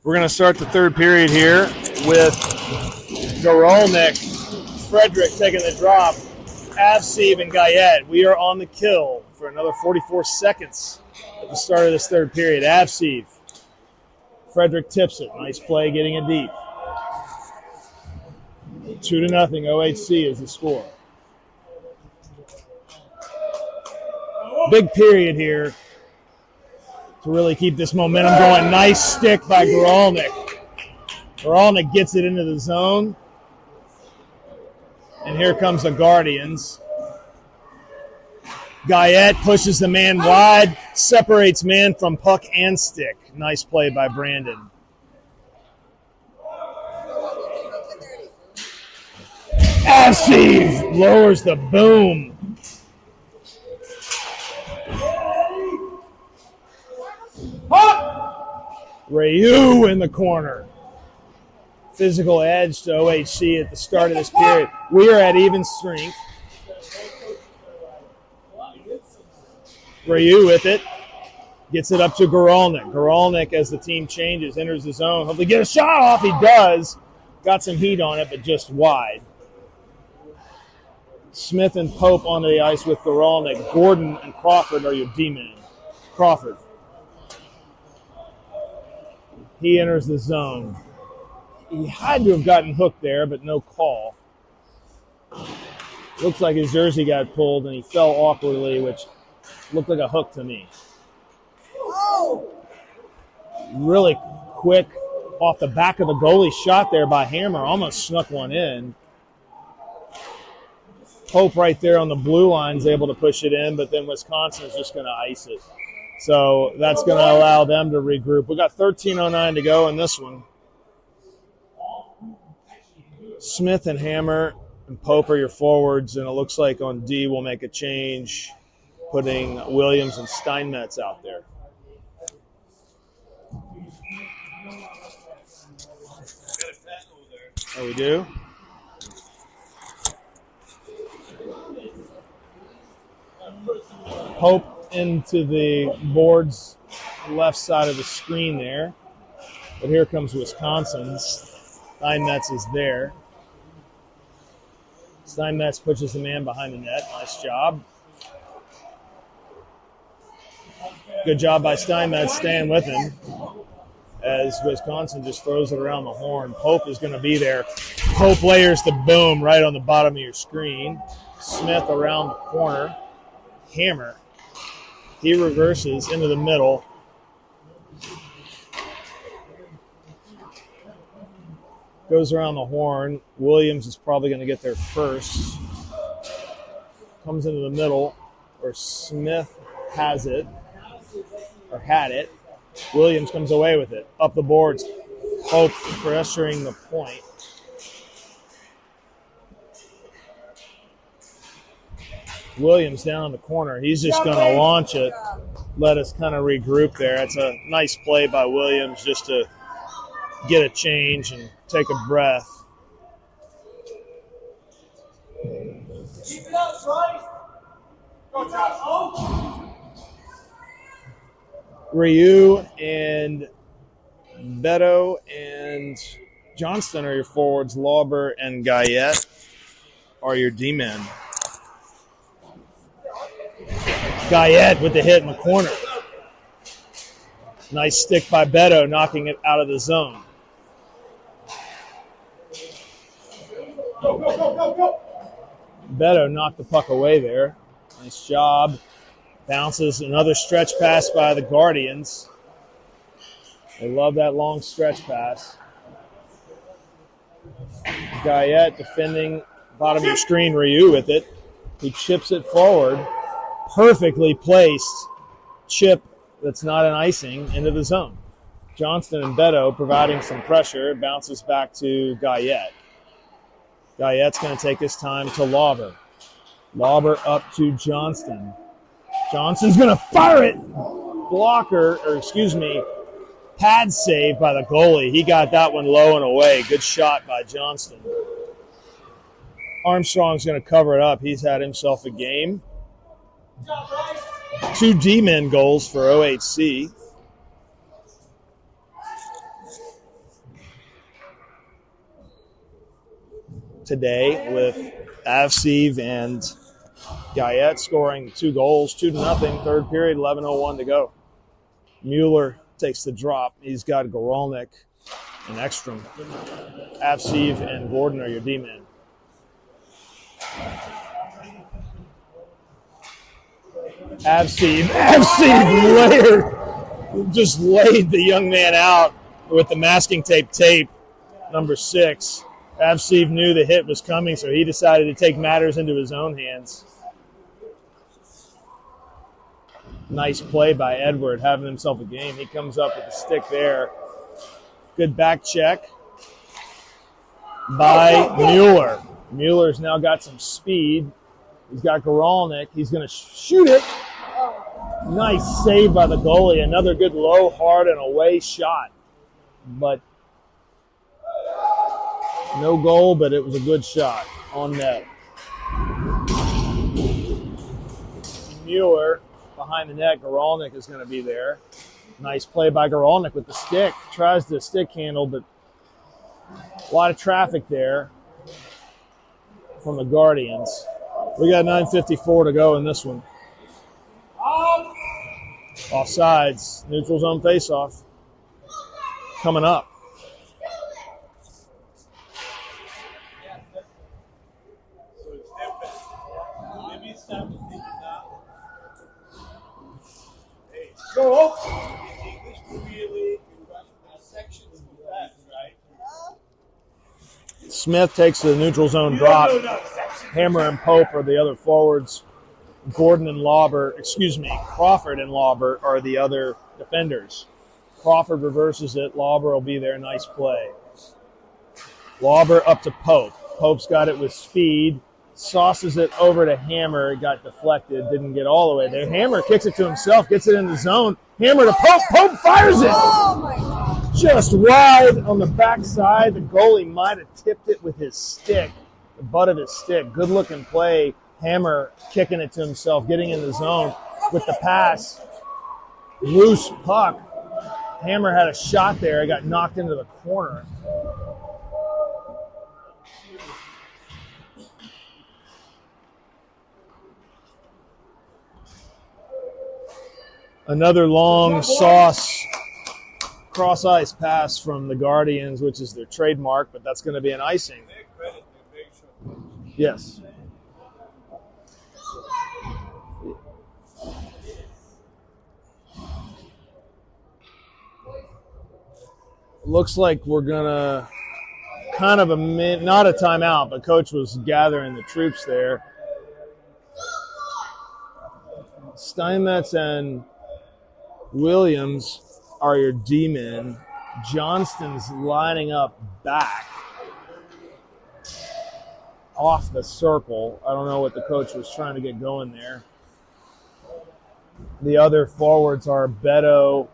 We're going to start the third period here with Gorolnik, Frederick taking the drop, Avseev and Guyette. We are on the kill for another 44 seconds at the start of this third period. Avseev. Frederick tips it. Nice play getting it deep. 2-0. OHC is the score. Big period here to really keep this momentum going. Nice stick by Gorolnik. Gorolnik gets it into the zone. And here comes the Guardians. Guyette pushes the man wide, separates man from puck and stick. Nice play by Brandon. Avseev lowers the boom. Ryu in the corner. Physical edge to OHC at the start of this period. We are at even strength. Ryu with it. Gets it up to Gorolnik. Gorolnik, as the team changes, enters the zone. Hopefully get a shot off. He does. Got some heat on it, but just wide. Smith and Pope onto the ice with Gorolnik. Gordon and Crawford are your D-men. Crawford. He enters the zone. He had to have gotten hooked there, but no call. Looks like his jersey got pulled and he fell awkwardly, which looked like a hook to me. Really quick off the back of the goalie shot there by Hammer. Almost snuck one in. Pope right there on the blue line is able to push it in, but then Wisconsin is just going to ice it. So that's going to allow them to regroup. We've got 13:09 to go in this one. Smith and Hammer and Pope are your forwards, and it looks like on D we'll make a change, putting Williams and Steinmetz out there. Oh, we do? Pope into the boards left side of the screen there. But here comes Wisconsin's. Steinmetz is there. Steinmetz pushes the man behind the net. Nice job. Good job by Steinmetz staying with him as Wisconsin just throws it around the horn. Pope is going to be there. Pope layers the boom right on the bottom of your screen. Smith around the corner. Hammer. He reverses into the middle. Goes around the horn. Williams is probably going to get there first. Comes into the middle where Smith has it, or had it. Williams comes away with it. Up the boards. Pope pressuring the point. Williams down in the corner. He's just going to launch it. Let us kind of regroup there. It's a nice play by Williams just to get a change and take a breath. Keep it up, Bryce. Go, Josh. Ryu and Beto and Johnston are your forwards. Lauber and Guyette are your D-men. Guyette with the hit in the corner. Nice stick by Beto, knocking it out of the zone. Go, go, go, go, go. Beto knocked the puck away there. Nice job. Bounces another stretch pass by the Guardians. They love that long stretch pass. Guyette defending bottom of your screen. Ryu with it. He chips it forward. Perfectly placed chip that's not an icing into the zone. Johnston and Beto providing some pressure. It bounces back to Guyette. Guyette's going to take his time to Lauber. Lauber up to Johnston. Johnston's going to fire it. Pad save by the goalie. He got that one low and away. Good shot by Johnston. Armstrong's going to cover it up. He's had himself a game. 2 D-men goals for OHC. today with Avseev and Guyette scoring 2 goals, 2-0, third period, 11:01 to go. Mueller takes the drop. He's got Goralnik and Ekstrom. Avseev and Gordon are your D-men. Avseev just laid the young man out with the masking tape, number 6. Avseev knew the hit was coming, so he decided to take matters into his own hands. Nice play by Edward, having himself a game. He comes up with the stick there. Good back check by Mueller. Mueller's now got some speed. He's got Goralnik. He's going to shoot it. Nice save by the goalie. Another good low, hard, and away shot. But no goal, but it was a good shot on net. Mueller behind the net. Goralnik is going to be there. Nice play by Goralnik with the stick. Tries the stick handle, but a lot of traffic there from the Guardians. We got 9:54 to go in this one. Offsides. Neutral zone faceoff. Coming up. So it's different. Maybe it's time to think it now. Hey, Go. in English Premier League, sections are fast, right? Smith takes the neutral zone drop. No. Hammer and Pope are the other forwards. Gordon and Crawford and Lauber are the other defenders. Crawford reverses it. Lauber will be there. Nice play. Lauber up to Pope. Pope's got it with speed. Sauces it over to Hammer. It got deflected. Didn't get all the way there. Hammer kicks it to himself. Gets it in the zone. Hammer to Pope. Pope fires it. Oh my God. Just wide on the backside. The goalie might have tipped it with his stick. The butt of his stick. Good looking play. Hammer kicking it to himself, getting in the zone with the pass. Loose puck. Hammer had a shot there. It got knocked into the corner. Another long sauce cross-ice pass from the Guardians, which is their trademark, but that's going to be an icing. Yes. Looks like we're going to kind of not a timeout, but Coach was gathering the troops there. Steinmetz and Williams are your D-men. Johnston's lining up back off the circle. I don't know what the coach was trying to get going there. The other forwards are Beto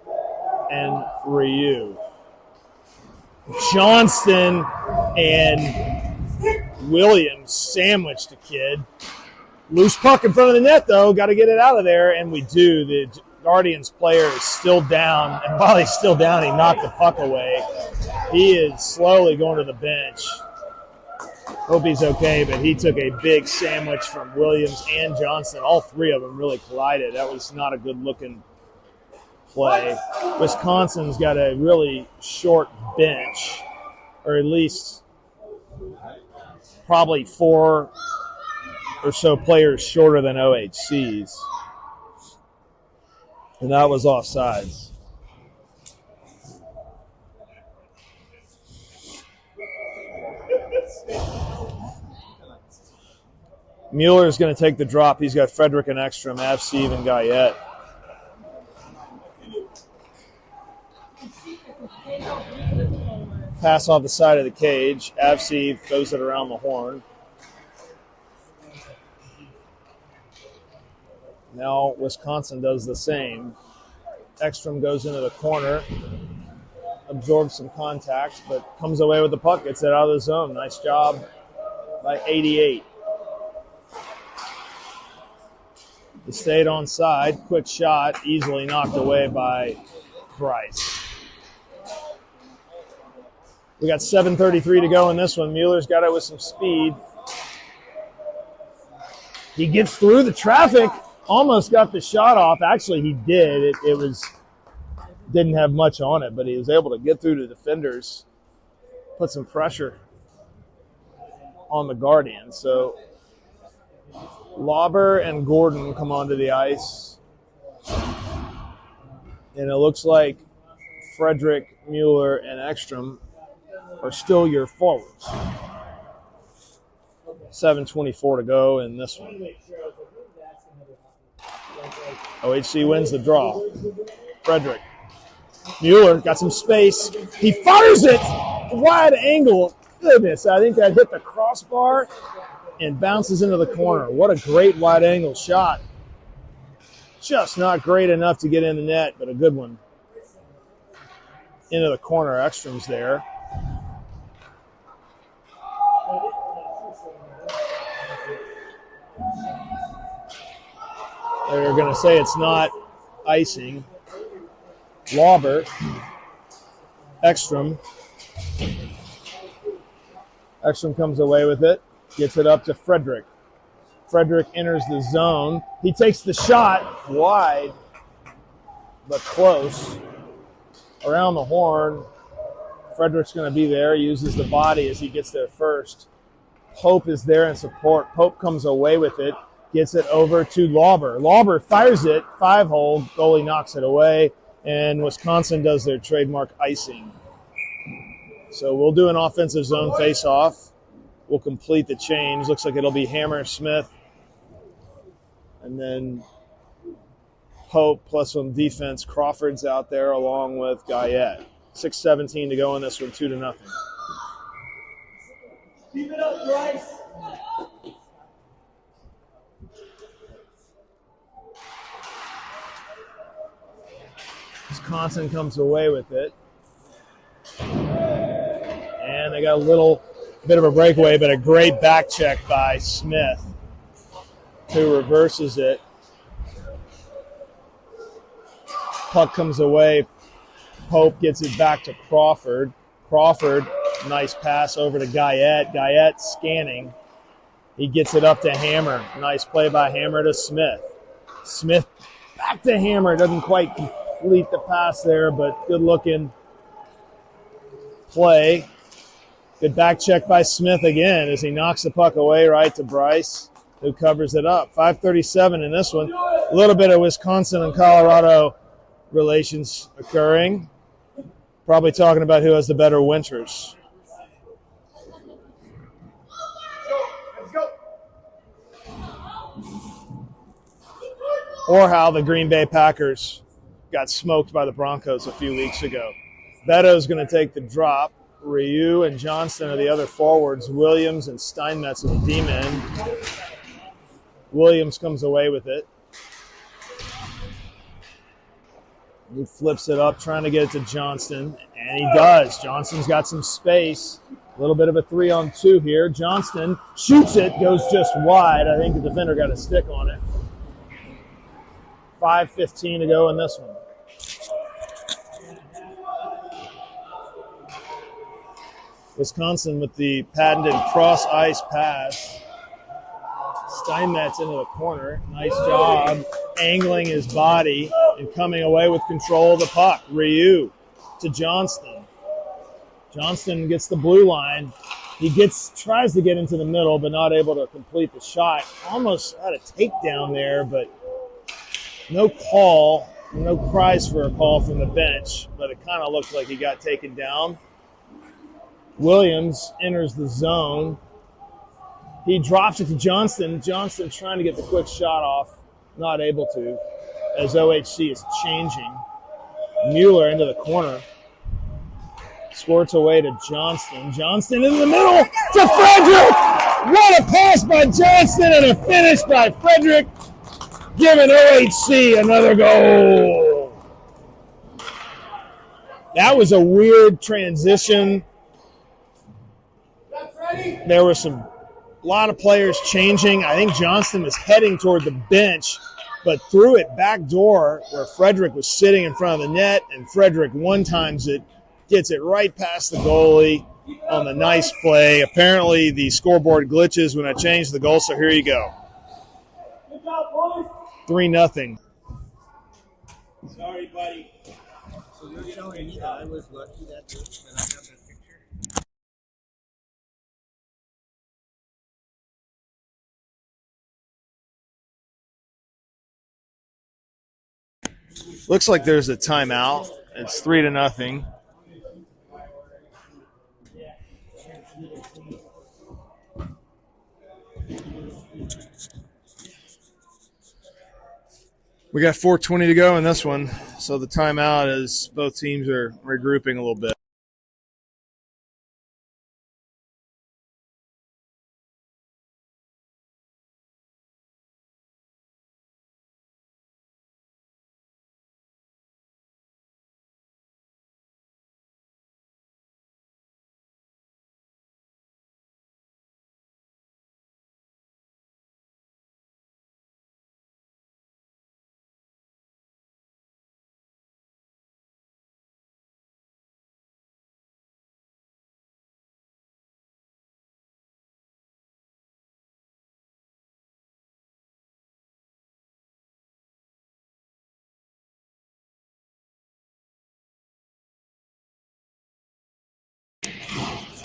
and Ryu. Johnston and Williams sandwiched the kid. Loose puck in front of the net, though. Got to get it out of there, and we do. The Guardians player is still down, and while he's still down, he knocked the puck away. He is slowly going to the bench. Hope he's okay, but he took a big sandwich from Williams and Johnston. All three of them really collided. That was not a good-looking play. Wisconsin's got a really short bench, or at least probably 4 or so players shorter than OHC's. And that was offsides. Mueller's going to take the drop. He's got Frederick and Ekstrom, Avseev and Guyette. Pass off the side of the cage. Avseev throws it around the horn. Now Wisconsin does the same. Ekstrom goes into the corner, absorbs some contact, but comes away with the puck, gets it out of the zone. Nice job by 88. He stayed on side. Quick shot, easily knocked away by Bryce. We got 7:33 to go in this one. Mueller's got it with some speed. He gets through the traffic, almost got the shot off. Actually, he did. It didn't have much on it, but he was able to get through the defenders, put some pressure on the Guardian. So Lauber and Gordon come onto the ice. And it looks like Frederick, Mueller, and Ekstrom are still your forwards. 7:24 to go in this one. OHC wins the draw. Frederick. Mueller got some space. He fires it! Wide angle. Goodness, I think that hit the crossbar and bounces into the corner. What a great wide angle shot. Just not great enough to get in the net, but a good one. Into the corner. Ekstrom's there. They're going to say it's not icing. Lauber. Ekstrom. Ekstrom comes away with it. Gets it up to Frederick. Frederick enters the zone. He takes the shot wide, but close. Around the horn. Frederick's going to be there. Uses the body as he gets there first. Pope is there in support. Pope comes away with it. Gets it over to Lauber. Lauber fires it. 5-hole. Goalie knocks it away. And Wisconsin does their trademark icing. So we'll do an offensive zone face-off. We'll complete the change. Looks like it'll be Hammer, Smith, and then Pope plus some defense. Crawford's out there along with Guyette. 6:17 to go in this one, 2-0. Keep it up, Bryce. Wisconsin comes away with it. And they got a little bit of a breakaway, but a great back check by Smith, who reverses it. Puck comes away. Pope gets it back to Crawford. Crawford, nice pass over to Guyette. Guyette scanning. He gets it up to Hammer. Nice play by Hammer to Smith. Smith back to Hammer. Doesn't quite complete the pass there, but good looking play. Good back check by Smith again as he knocks the puck away right to Bryce, who covers it up. 5:37 in this one. A little bit of Wisconsin and Colorado relations occurring. Probably talking about who has the better winters. Let's go. Or how the Green Bay Packers got smoked by the Broncos a few weeks ago. Beto's going to take the drop. Ryu and Johnston are the other forwards. Williams and Steinmetz are the D-men. Williams comes away with it. He flips it up, trying to get it to Johnston, and he does. Johnston's got some space. A little bit of a 3-on-2 here. Johnston shoots it, goes just wide. I think the defender got a stick on it. 5:15 to go in this one. Wisconsin with the patented cross-ice pass. Steinmetz into the corner. Nice job angling his body and coming away with control of the puck. Ryu to Johnston. Johnston gets the blue line. He tries to get into the middle, but not able to complete the shot. Almost had a takedown there, but no call. No cries for a call from the bench, but it kind of looked like he got taken down. Williams enters the zone. He drops it to Johnston. Johnston trying to get the quick shot off. Not able to, as OHC is changing. Mueller into the corner. Squirts away to Johnston. Johnston in the middle to Frederick! What a pass by Johnston and a finish by Frederick, giving OHC another goal. That was a weird transition. There were a lot of players changing. I think Johnston was heading toward the bench, but threw it back door where Frederick was sitting in front of the net, and Frederick one-times it gets it right past the goalie on the nice play. Apparently the scoreboard glitches when I changed the goal, so here you go. Good job, boys. 3-0. Sorry, buddy. So you're telling me that I was lucky that day that I got that picture? Looks like there's a timeout. It's 3-0. We got 4:20 to go in this one, so the timeout is both teams are regrouping a little bit.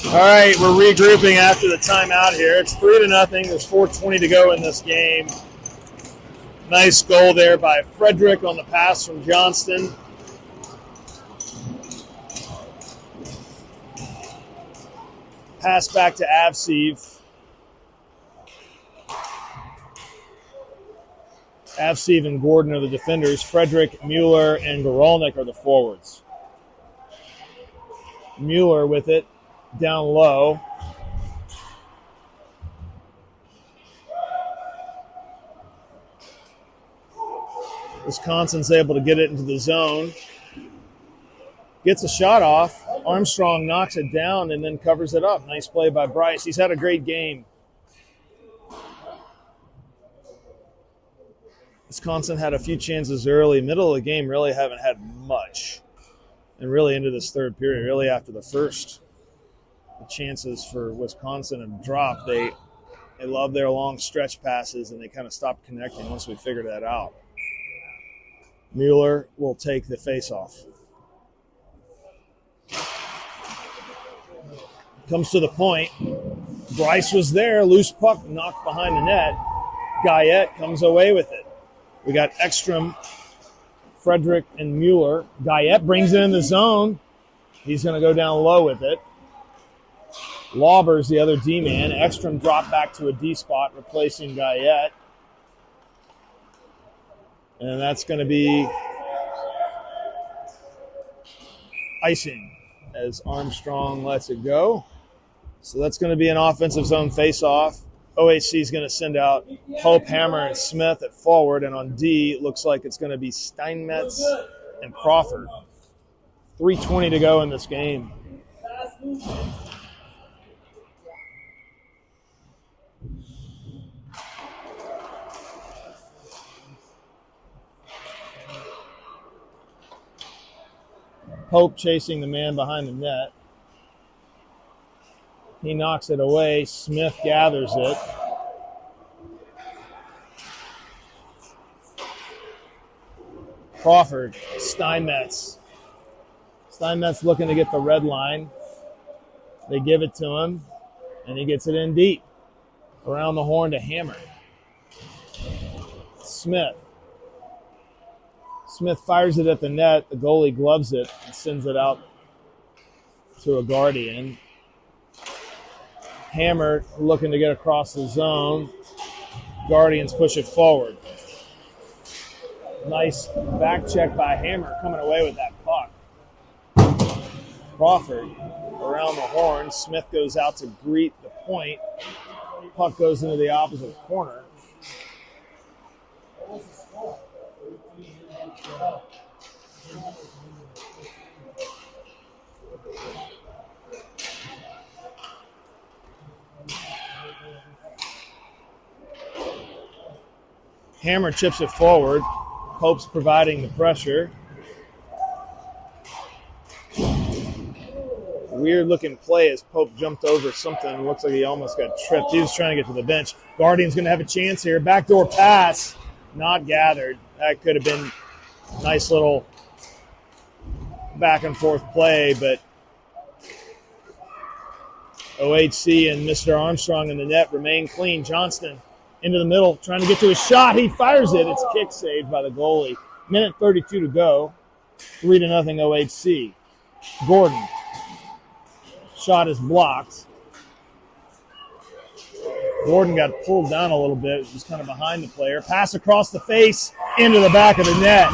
All right, we're regrouping after the timeout here. It's 3-0. There's 4:20 to go in this game. Nice goal there by Frederick on the pass from Johnston. Pass back to Avseev. Avseev and Gordon are the defenders. Frederick, Mueller, and Gorolnik are the forwards. Mueller with it. Down low. Wisconsin's able to get it into the zone. Gets a shot off. Armstrong knocks it down and then covers it up. Nice play by Bryce. He's had a great game. Wisconsin had a few chances early. Middle of the game really haven't had much. And really into this third period, really after the first. The chances for Wisconsin have dropped. They love their long stretch passes, and they kind of stopped connecting once we figured that out. Mueller will take the faceoff. Comes to the point. Bryce was there. Loose puck knocked behind the net. Guyette comes away with it. We got Ekstrom, Frederick, and Mueller. Guyette brings it in the zone. He's going to go down low with it. Lauber's the other D-man. Ekstrom dropped back to a D spot, replacing Guyette. And that's going to be icing as Armstrong lets it go. So that's going to be an offensive zone face-off. OHC is going to send out Hope, Hammer, and Smith at forward. And on D, it looks like it's going to be Steinmetz and Crawford. 3:20 to go in this game. Hope chasing the man behind the net. He knocks it away. Smith gathers it. Crawford, Steinmetz. Steinmetz looking to get the red line. They give it to him, and he gets it in deep. Around the horn to Hammer. Smith. Smith fires it at the net. The goalie gloves it and sends it out to a Guardian. Hammer looking to get across the zone. Guardians push it forward. Nice back check by Hammer coming away with that puck. Crawford around the horn. Smith goes out to greet the point. Puck goes into the opposite corner. Hammer chips it forward. Hope's providing the pressure. weird-looking play as Pope jumped over something. Looks like he almost got tripped. He was trying to get to the bench. Guardian's going to have a chance here. Backdoor pass, not gathered. That could have been a nice little back-and-forth play, but OHC and Mr. Armstrong in the net remain clean. Johnston into the middle, trying to get to his shot. He fires it. It's kick saved by the goalie. Minute 32 to go. 3-0 OHC. Gordon. Shot is blocked. Gordon got pulled down a little bit. He was kind of behind the player. Pass across the face into the back of the net.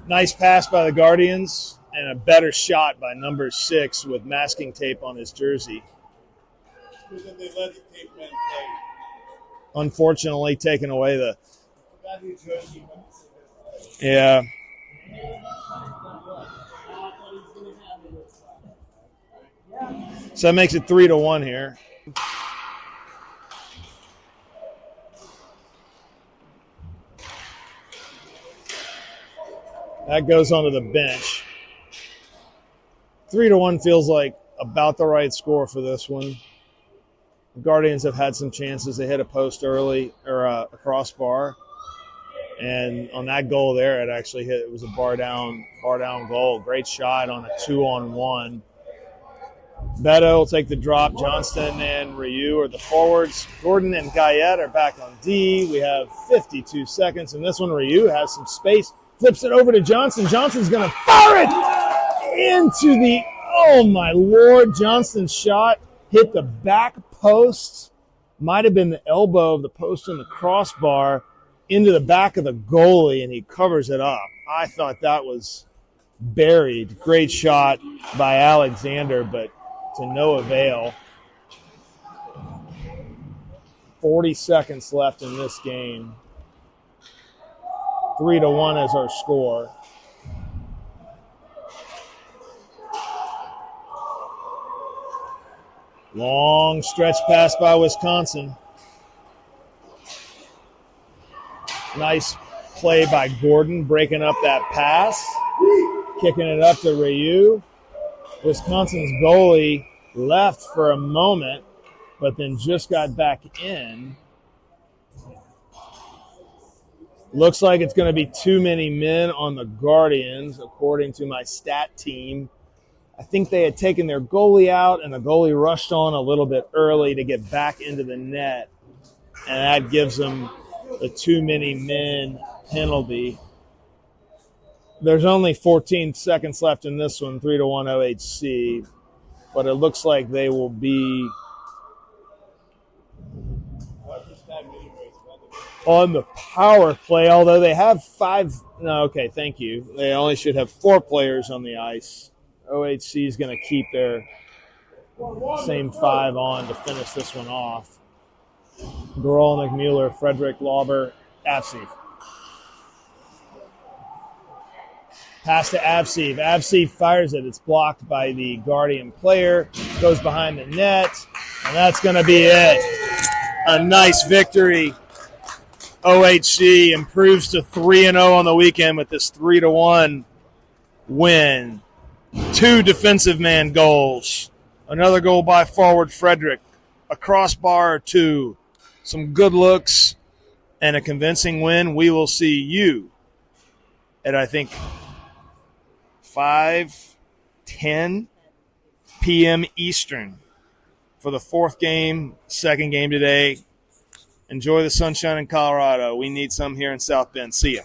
Nice pass by the Guardians and a better shot by number 6 with masking tape on his jersey. They let the tape man play. Unfortunately, taking away the. Yeah. So that makes it 3-1 here. That goes onto the bench. 3-1 feels like about the right score for this one. The Guardians have had some chances. They hit a post early, or a crossbar. And on that goal there, it actually hit. It was a bar down goal. Great shot on a 2-on-1. Beto will take the drop. Johnston and Ryu are the forwards. Gordon and Guyette are back on D. We have 52 seconds. And this one, Ryu has some space. Flips it over to Johnson. Johnson's going to fire it into the, oh my Lord. Johnston's shot hit the back post. Might have been the elbow of the post on the crossbar into the back of the goalie, and he covers it up. I thought that was buried. Great shot by Alexander, but to no avail. 40 seconds left in this game. 3-1 is our score. Long stretch pass by Wisconsin. Nice play by Gordon, breaking up that pass. Kicking it up to Ryu. Wisconsin's goalie left for a moment, but then just got back in. Looks like it's going to be too many men on the Guardians, according to my stat team. I think they had taken their goalie out, and the goalie rushed on a little bit early to get back into the net, and that gives them the too many men penalty. There's only 14 seconds left in this one, 3-1 OHC, but it looks like they will be on the power play, although they have 5. No, okay, thank you. They only should have 4 players on the ice. OHC is going to keep their same 5 on to finish this one off. Garol, McMuller, Frederick, Lauber, Avsev. Pass to Avsev. Avsev fires it. It's blocked by the Guardian player. Goes behind the net. And that's going to be it. A nice victory. OHC improves to 3-0 on the weekend with this 3-1 win. 2 defensive man goals. Another goal by forward Frederick. A crossbar or 2. Some good looks and a convincing win. We will see you at, I think, 5:10 p.m. Eastern for the 4th game, 2nd game today. Enjoy the sunshine in Colorado. We need some here in South Bend. See ya.